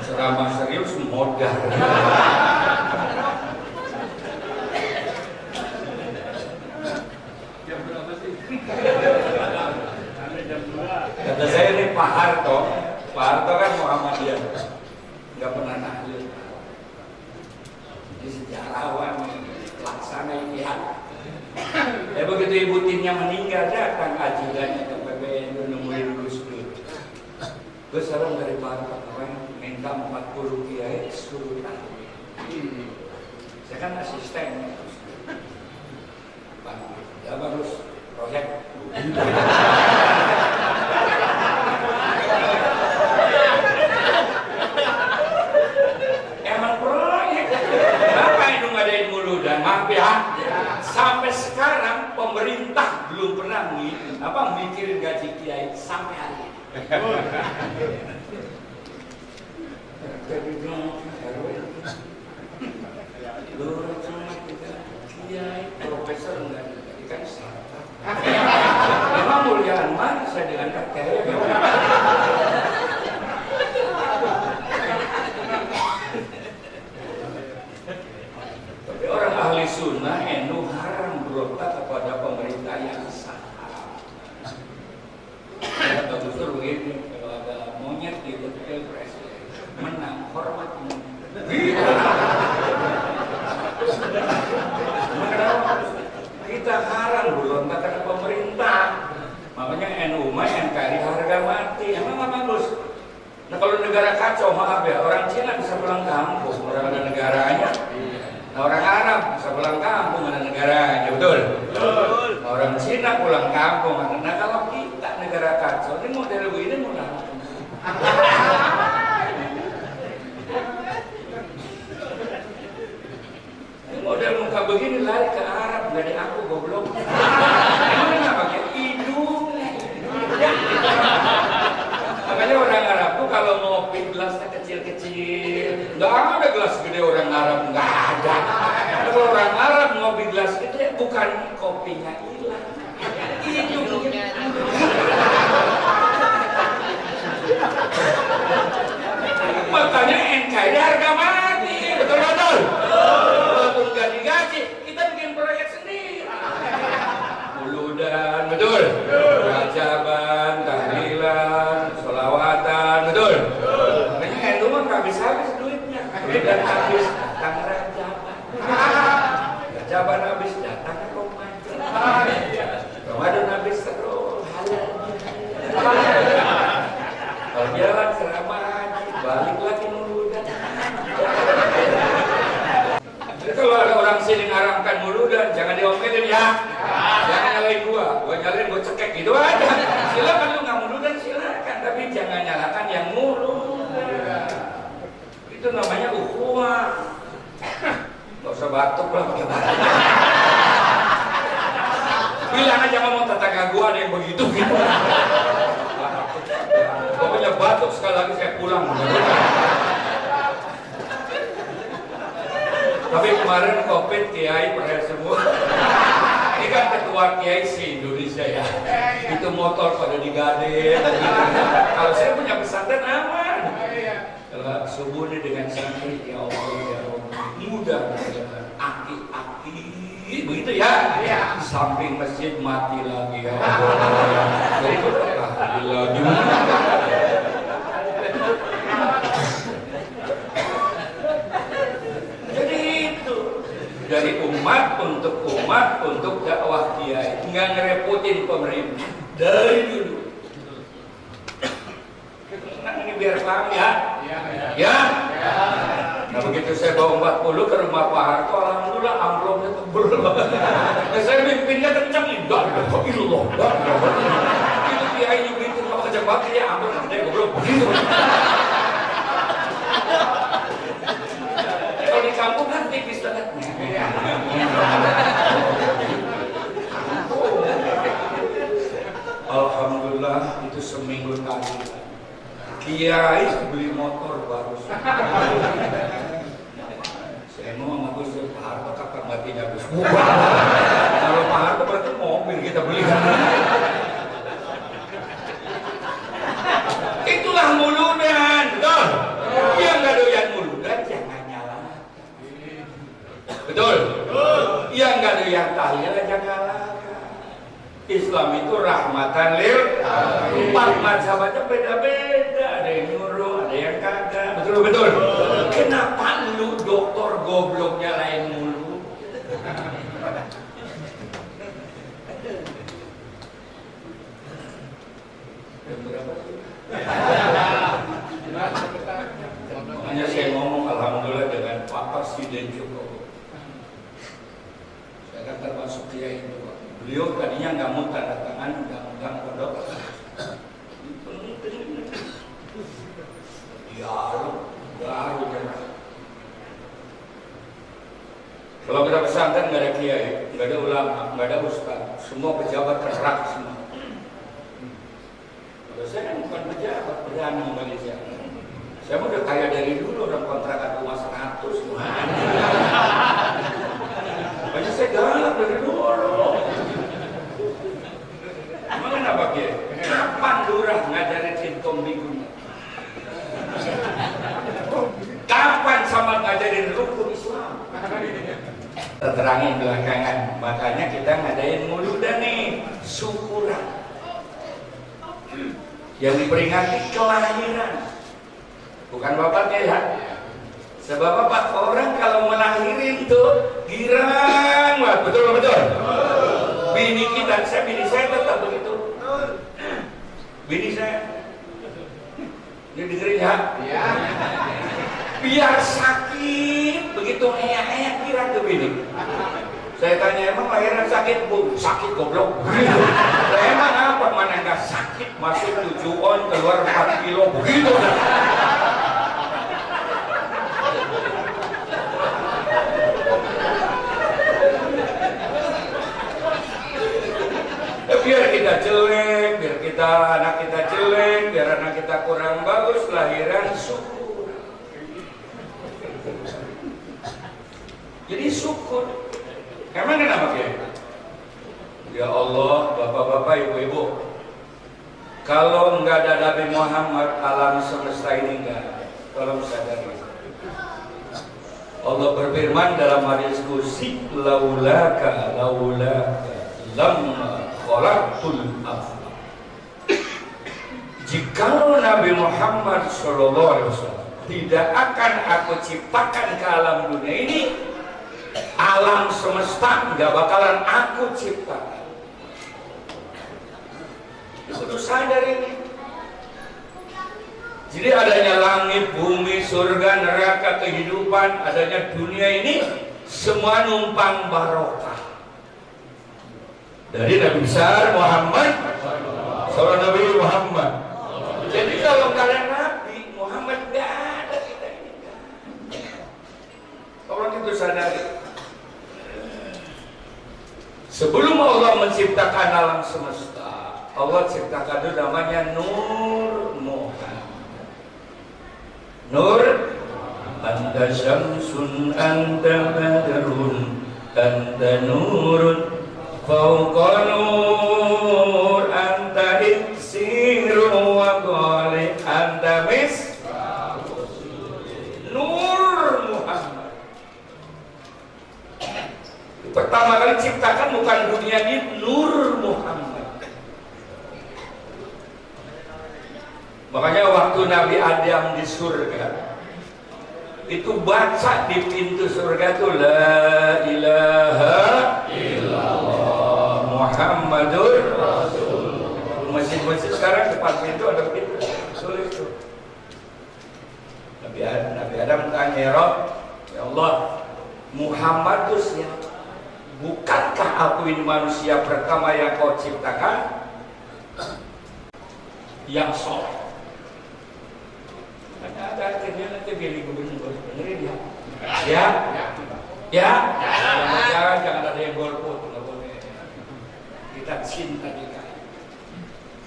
Ceramah serius modal. Kata saya ini Pak Harto kan Muhammadiyah, nggak pernah nahlil. Ini sejarawan, pelaksana ini ya. Begitu ibu timnya meninggal, datang ajudannya ke PBNU nemuin Gus Dur. Gus salam dari Pak Harto, minta 40 kiai suruh tahlil. Saya kan asisten. Pak, ya bagus proyek. Emang proyek. Kenapa itu ngadain mulu dan maaf ya. Sampai sekarang pemerintah belum pernah mikirin gaji kiai sampai hari ini. Kiai profesor enggak kan salah. Memang muliaan mana saya dengan kakek. Tapi orang ahli sunnah NU haram berontak kepada pemerintah yang sah. Kata Gus Dur begini, kalau ada monyet di pilpres menang hormat kita haram berontak karena pemerintah. Makanya NU NKRI harga mati. Emang apa bagus? Nah kalau negara kacau, maaf ya, orang Cina bisa pulang kampung, orang ada negaranya. Nah, orang Arab bisa pulang kampung, ada negaranya, betul? Betul. Orang Cina pulang kampung. Nah kalau kita negara kacau, ini model begini mudah. Model muka begini lari ke Arab, gak ada aku goblok. Emang kenapa? Kayak hidung. Makanya orang Arab tuh kalau ngopi gelasnya kecil-kecil. Gak ada gelas gede orang Arab, gak ada. Kalau orang Arab ngopi gelas gede, bukan kopinya hilang, hidungnya. Makanya NKRI harga mati, betul-betul. Walaupun gak digaji, kita bikin proyek sendiri. Muludan, betul. Rajaban, tahlilan, sholawatan, betul. Makanya NU mah gak habis-habis duitnya. Dan habis Tangerang. datang ke Ramadan. Ramadan habis terus halal. Kalau jalan ceramah haji, balik lagi muludan. Jadi kalau ada orang sini ngaramkan muludan, jangan diomelin ya. Jangan nyalain gua nyalain gua cekek gitu aja. Silakan lu nggak muludan silakan, tapi jangan nyalakan yang muludan. Itu namanya ukhuwah. Gak usah batuk lah pakai batuk. Bilang aja ngomong tetangga gua ada yang begitu gitu. Pokoknya batuk sekali lagi saya pulang. Tapi kemarin COVID kiai pada semua. Ini kan ketua kiai si Indonesia ya. Itu motor pada digadeng. Kalau saya punya pesantren aman. Kalau subuh ini dengan sakit ya Allah ya Allah. Mudah aki-aki begitu ya. Di samping masjid mati lagi ya Allah. Jadi lagi. Dari umat untuk dakwah kiai, nggak ngerepotin pemerintah dari dulu. Nah, ini biar paham ya. Ya. Nah begitu saya bawa 40 ke rumah Pak Harto, alhamdulillah amplopnya tebel. Nah, saya mimpinnya kencang nih, ilah. Itu kiai juga itu kalau kerja bakti ya amplop gede goblok begitu. Kalau di kampung kan tipis banget. Alhamdulillah itu seminggu tadi kiai beli motor baru. Saya mau sama Gus Pak Harto kapan matinya Gus. Kalau Pak Harto berarti mobil kita beli. Itulah muludan, betul. Yang nggak doyan muludan jangan nyala. Betul. Yang nggak doyan tahlil jangan nyala. Islam itu rahmatan lil alamin. Empat mazhab aja beda-beda, ada yang nyuruh, ada yang kagak. Betul. Kenapa lu dokter gobloknya lain mulu? Berapa sih? Makanya saya ngomong alhamdulillah dengan Pak Presiden Jokowi. Saya kan termasuk kiai itu. Beliau tadinya nggak mau tanda tangan undang-undang pondok. Baru nyerah. Kalau kita pesantren nggak ada kiai, nggak ada ulama, nggak ada ustaz, semua pejabat kerak semua. Kalau saya kan bukan pejabat, berani Malaysia. Saya mau udah kaya dari dulu, orang kontrakan rumah 100 gimana? Banyak saya galak dari dulu. Emang kenapa kiai? Kapan lurah ngajarin singkong minggunya? Kapan sama ngajarin rukun Islam? Terangin belakangan, makanya kita ngadain muludan nih, syukuran. Yang diperingati kelahiran, bukan bapaknya ya. Sebab apa? Orang kalau melahirin tuh girang, betul. Bini saya tetap begitu. Bini saya, ini dengerin ya. Biar sakit, begitu eyak girang tuh bini. Saya tanya emang lahiran sakit bu? Sakit goblok. Emang apa mana nggak sakit? Masuk 7 on keluar 4 kilo begitu. Biar kita jelek, anak kita jelek, biar anak kita kurang bagus, lahiran syukur. Jadi syukur. Emang kenapa ya? Ya Allah, bapak-bapak, ibu-ibu, kalau nggak ada Nabi Muhammad, alam semesta ini nggak ada. Tolong sadari. Allah berfirman dalam hadis qudsi, laulaka lamma khalaqtul aflaq. Jikalau Nabi Muhammad SAW tidak akan aku ciptakan ke alam dunia ini, alam semesta nggak bakalan aku ciptakan. Kudu sadar ini. Jadi adanya langit, bumi, surga, neraka, kehidupan, adanya dunia ini semua numpang barokah dari Nabi besar Muhammad, seorang Nabi Muhammad. Jadi kalau kalian Nabi Muhammad nggak ada kita ini. Kalau itu sadari. Sebelum Allah menciptakan alam semesta, Allah ciptakan itu namanya Nur Muhammad. Nur, anta syamsun, anta badrun, anta nurun, fauqa nur, anta iksirun wa qali, anta Nur Muhammad. Pertama kali ciptakan bukan dunia ini, Nur Muhammad. Makanya waktu Nabi Adam di surga itu baca di pintu surga itu la ilaha illallah Muhammadur Rasulullah. Masjid-masjid sekarang depan pintu ada pintu tulis itu. Nabi Adam tanya, ya Rabb, ya Allah, Muhammad itu siapa? Bukankah aku ini manusia pertama yang kau ciptakan yang soleh? Ada akhirnya nanti pilih gubernur, benerin ya, jangan ada yang golput, nggak boleh. Kita cinta kita.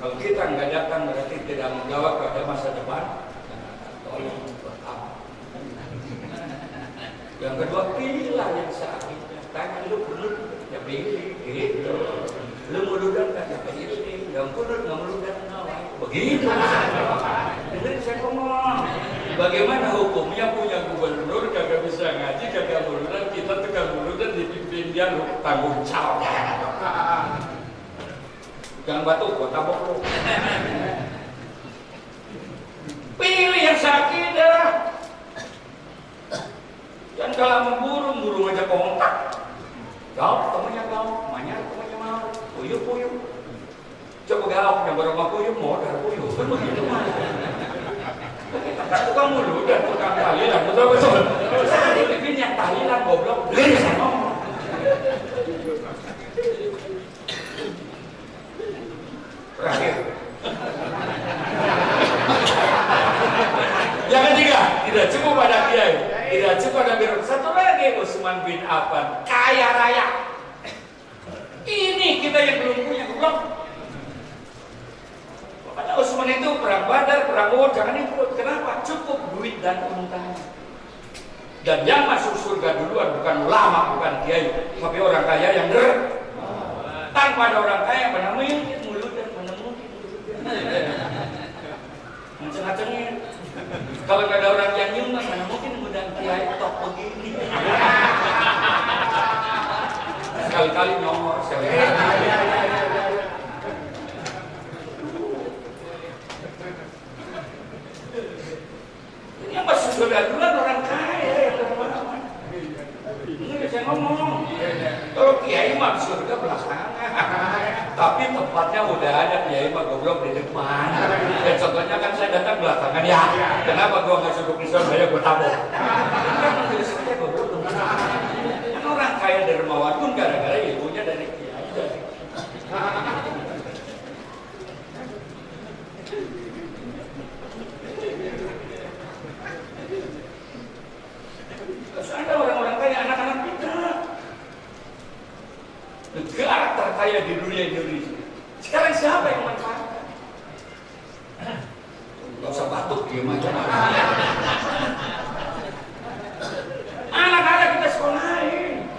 Kalau kita nggak datang berarti tidak menjawab pada masa depan. Tolong berapa. Yang kedua, pilihlah yang seakhiratnya. Tanya lu kunut, ya pilih, gitu. Lu muludan kan ya pilih, yang kunut nggak muludan nawai. Begitu. Dengerin saya ngomong. Bagaimana hukumnya punya gubernur kagak bisa ngaji, kagak muludan, kita tukang muludan dipimpin dia lu tanggung jawab. Jangan batu kok tabok lu. Pilih yang sakit dah. Jangan kalah memburu aja kontak. Kau temannya kau, manyar temannya mau, puyuh. Coba galau yang berumah puyuh, modal puyuh, kan begitu mah. Tukang mulu dan tukang tahlilan, betul. Saya bikin yang tahlilan goblok, beli saya ngomong. Terakhir. Yang ketiga, tidak cukup pada kiai, tidak cukup pada biro. Satu lagi Utsman bin Affan, kaya raya. Ini kita yang belum punya goblok. Pada Utsman itu perang Badar, perang Uhud, jangan ikut. Kenapa? Cukup duit dan untanya. Dan yang masuk surga duluan bukan ulama, bukan kiai, tapi orang kaya yang tanpa ada orang kaya yang menemui mulut dan menemui ngaceng-ngacengin. Kalau nggak ada orang yang nyumbang, mana mungkin mudah kiai tok begini. Sekali-kali nomor, ini yang masuk surga duluan orang kaya. Ini saya ngomong. Kalau kiai mah surga belakangan. Tapi tempatnya udah ada kiai mah goblok di depan. Dan contohnya kan saya datang belakangan ya. Kenapa gua nggak suruh pisau saya gua tabok? Kan jadi saya goblok. Kan orang kaya dermawan pun gara-gara ibunya dari kiai. Terus ada orang-orang kaya, anak-anak kita. Negara terkaya di dunia Indonesia. Sekarang siapa yang manfaatkan? Gak usah batuk, diam aja. Anak-anak kita sekolahin.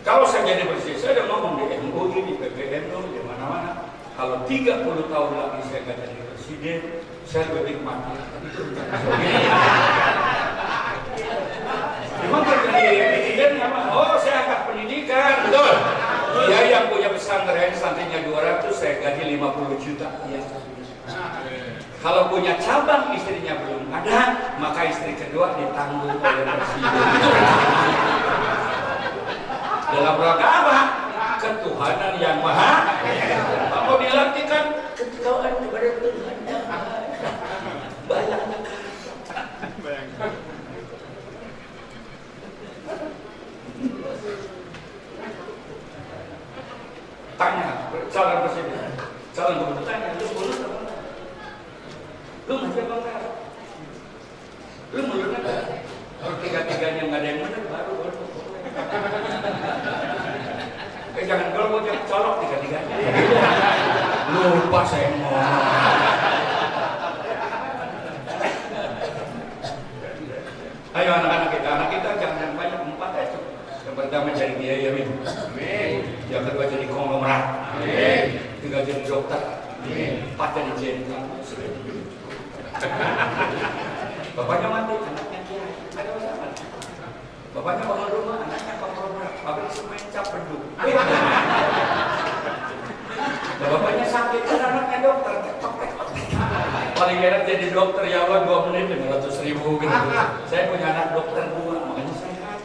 Kalau saya jadi presiden, saya udah ngomong di MUI, di PBNU, di mana-mana. Kalau 30 tahun lagi saya gak jadi presiden, saya lebih mati. Memang jadi presiden apa? Oh, saya angkat pendidikan, betul. Dia yang punya pesantren santrinya 200, saya gaji 50 juta. Iya. Kalau punya cabang istrinya belum ada, maka istri kedua ditanggung oleh presiden. Dalam rangka apa? Ketuhanan yang maha. Mau dilatihkan ketikauan kepada Tuhan. Bayangkan. Tanya calon presiden, calon gubernur tanya, lu lulus apa enggak? Lu masih apa enggak? Lu mundur enggak? Tiga-tiganya nggak ada yang benar, baru. Jangan kalau mau colok tiga-tiganya. Lupa saya mau. Ayo anak-anak kita jangan banyak, 4 aja. Yang pertama jadi biaya hidup. Yang kedua jadi konglomerat. Tiga jadi dokter. 4 jadi jenderal. Bapaknya mati, anaknya kiai. Ada masalah. Bapaknya bangun rumah, anaknya konglomerat. Pabrik semen cap beduk. Bapaknya sakit, anaknya dokter. Paling enak jadi dokter ya Allah 2 menit 500.000 gitu. Saya punya anak dokter 2, makanya sehat.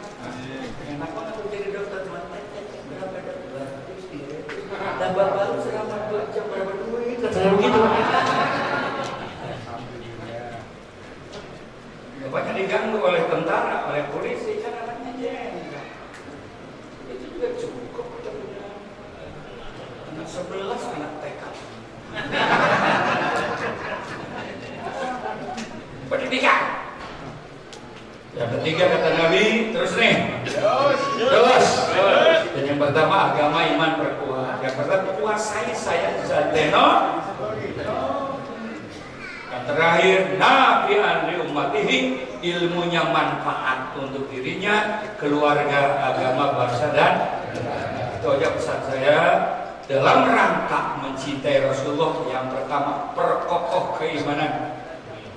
Enak banget jadi dokter cuma berapa dokter? Tambah baru selama 2 jam berapa duit? Selalu gitu. Bapaknya diganggu oleh tentara, oleh polisi, kan anaknya jenderal. Itu juga cukup. Anak 11, anak TK. Pendidikan. Yang ketiga kata Nabi, terus nih. Terus. Dan yang pertama agama iman perkuat. Yang pertama kuasai saya zateno. Yang terakhir nafi'an li ummatihi, ilmunya manfaat untuk dirinya, keluarga, agama, bangsa dan itu aja pesan saya. Dalam rangka mencintai Rasulullah, yang pertama perkokoh keimanan,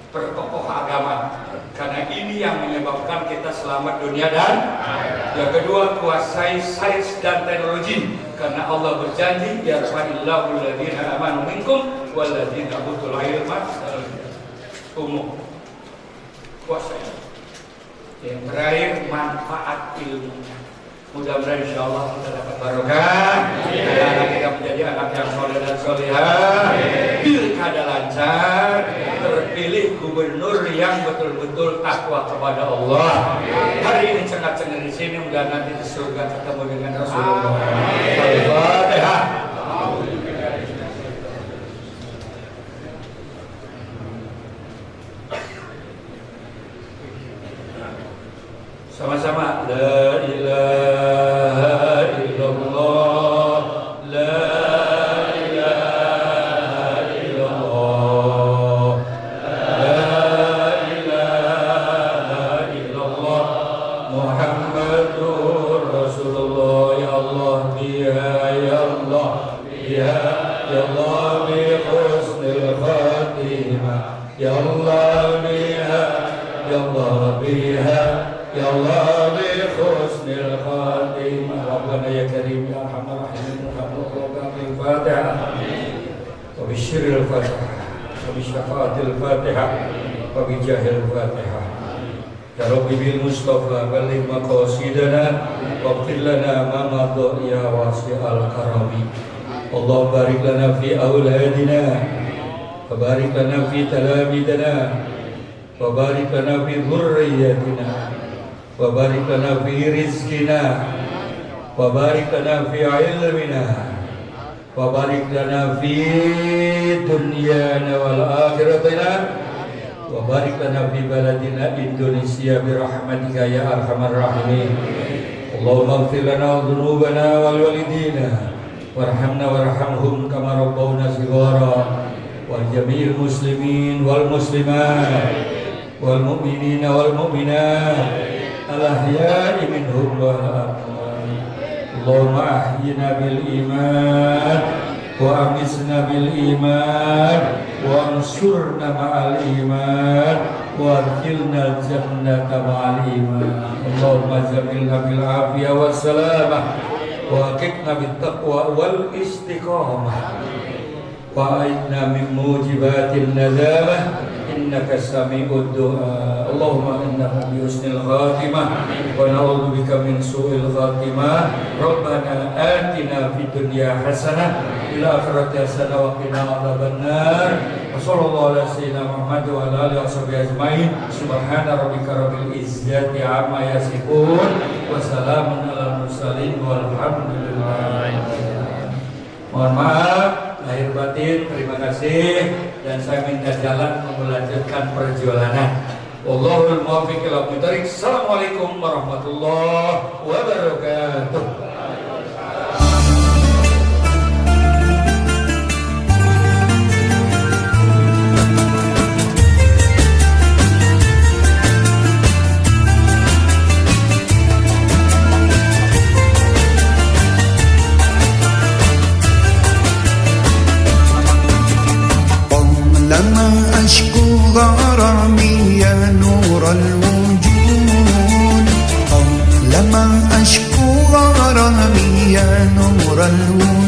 perkokoh agama, karena ini yang menyebabkan kita selamat dunia dan yang kedua kuasai sains dan teknologi, karena Allah berjanji yarfa'illahu alladziina aamanu minkum walladziina utul ilma umum. Kuasai. Yang terakhir manfaat ilmunya. Mudah-mudahan insyaallah kita dapat barokah, anak kita menjadi anak yang soleh dan solehah, pilkada lancar, terpilih gubernur yang betul-betul takwa kepada Allah. Hari ini cengat-cengat di sini, mudah nanti di surga ketemu dengan Rasulullah. Al-Fatihah. Sama-sama la ilaha illallah, la ilaha illallah, la ilaha illallah, Muhammadur Rasulullah. Ya Allah biha, ya Allah biha, ya Allah bi husnil khatimah, ya Allah biha, ya Allah biha, ya Allah bi husnil khatimah. Rabbana ya karim ya arhamar rahimin, alhamdulillah bil fatihah wa bi syirril fatihah wa bi syafaatil fatihah wa bi jahil fatihah. Ya Rabbi bil Mustafa balligh maqasidana wa qil lana ma madha ya wasi'al karami. Allah barik lana fi auladina wa barik lana fi talamidana wa barik lana fi dhurriyyatina wa barik lana fi rizqina wa barik lana fi ilmina wa barik lana fi dunyana wal akhiratina wa barik lana fi baladina Indonesia bi rahmatika ya arhamar rahimin. Allahumma ighfir lana dhunubana wal walidina warhamna warhamhum kama rabbawna shighara wa jami'il muslimin wal muslimat wal mu'minina wal mu'minat al-ahya'i minhum wal amwat. Allahumma ahyina bil iman wa amisna bil iman wa ansurna ma'al iman wa adkhilna al-jannata ma'al iman. Allahumma jamilna bil afiyah was salamah wa aqimna bit taqwa wal istiqamah وأعذنا من موجبات الندامة إنك سميع الدعاء اللهم إنه بحسن الخاتمة ونعوذ بك من سوء الخاتمة ربنا آتنا في الدنيا حسنة وفي الآخرة حسنة وقنا عذاب النار وصلى الله على سيدنا محمد وعلى آله وصحبه أجمعين سبحان ربك رب العزة عما يصفون وسلام على المرسلين والحمد لله. Mohon maaf lahir batin, terima kasih, dan saya minta jalan melanjutkan perjalanan. Wallahul muwaffiq ila aqwamit thoriq. Assalamualaikum warahmatullahi wabarakatuh. لما أشكو غرامي يا نور الوجود لما أشكو غرامي يا نور الوجود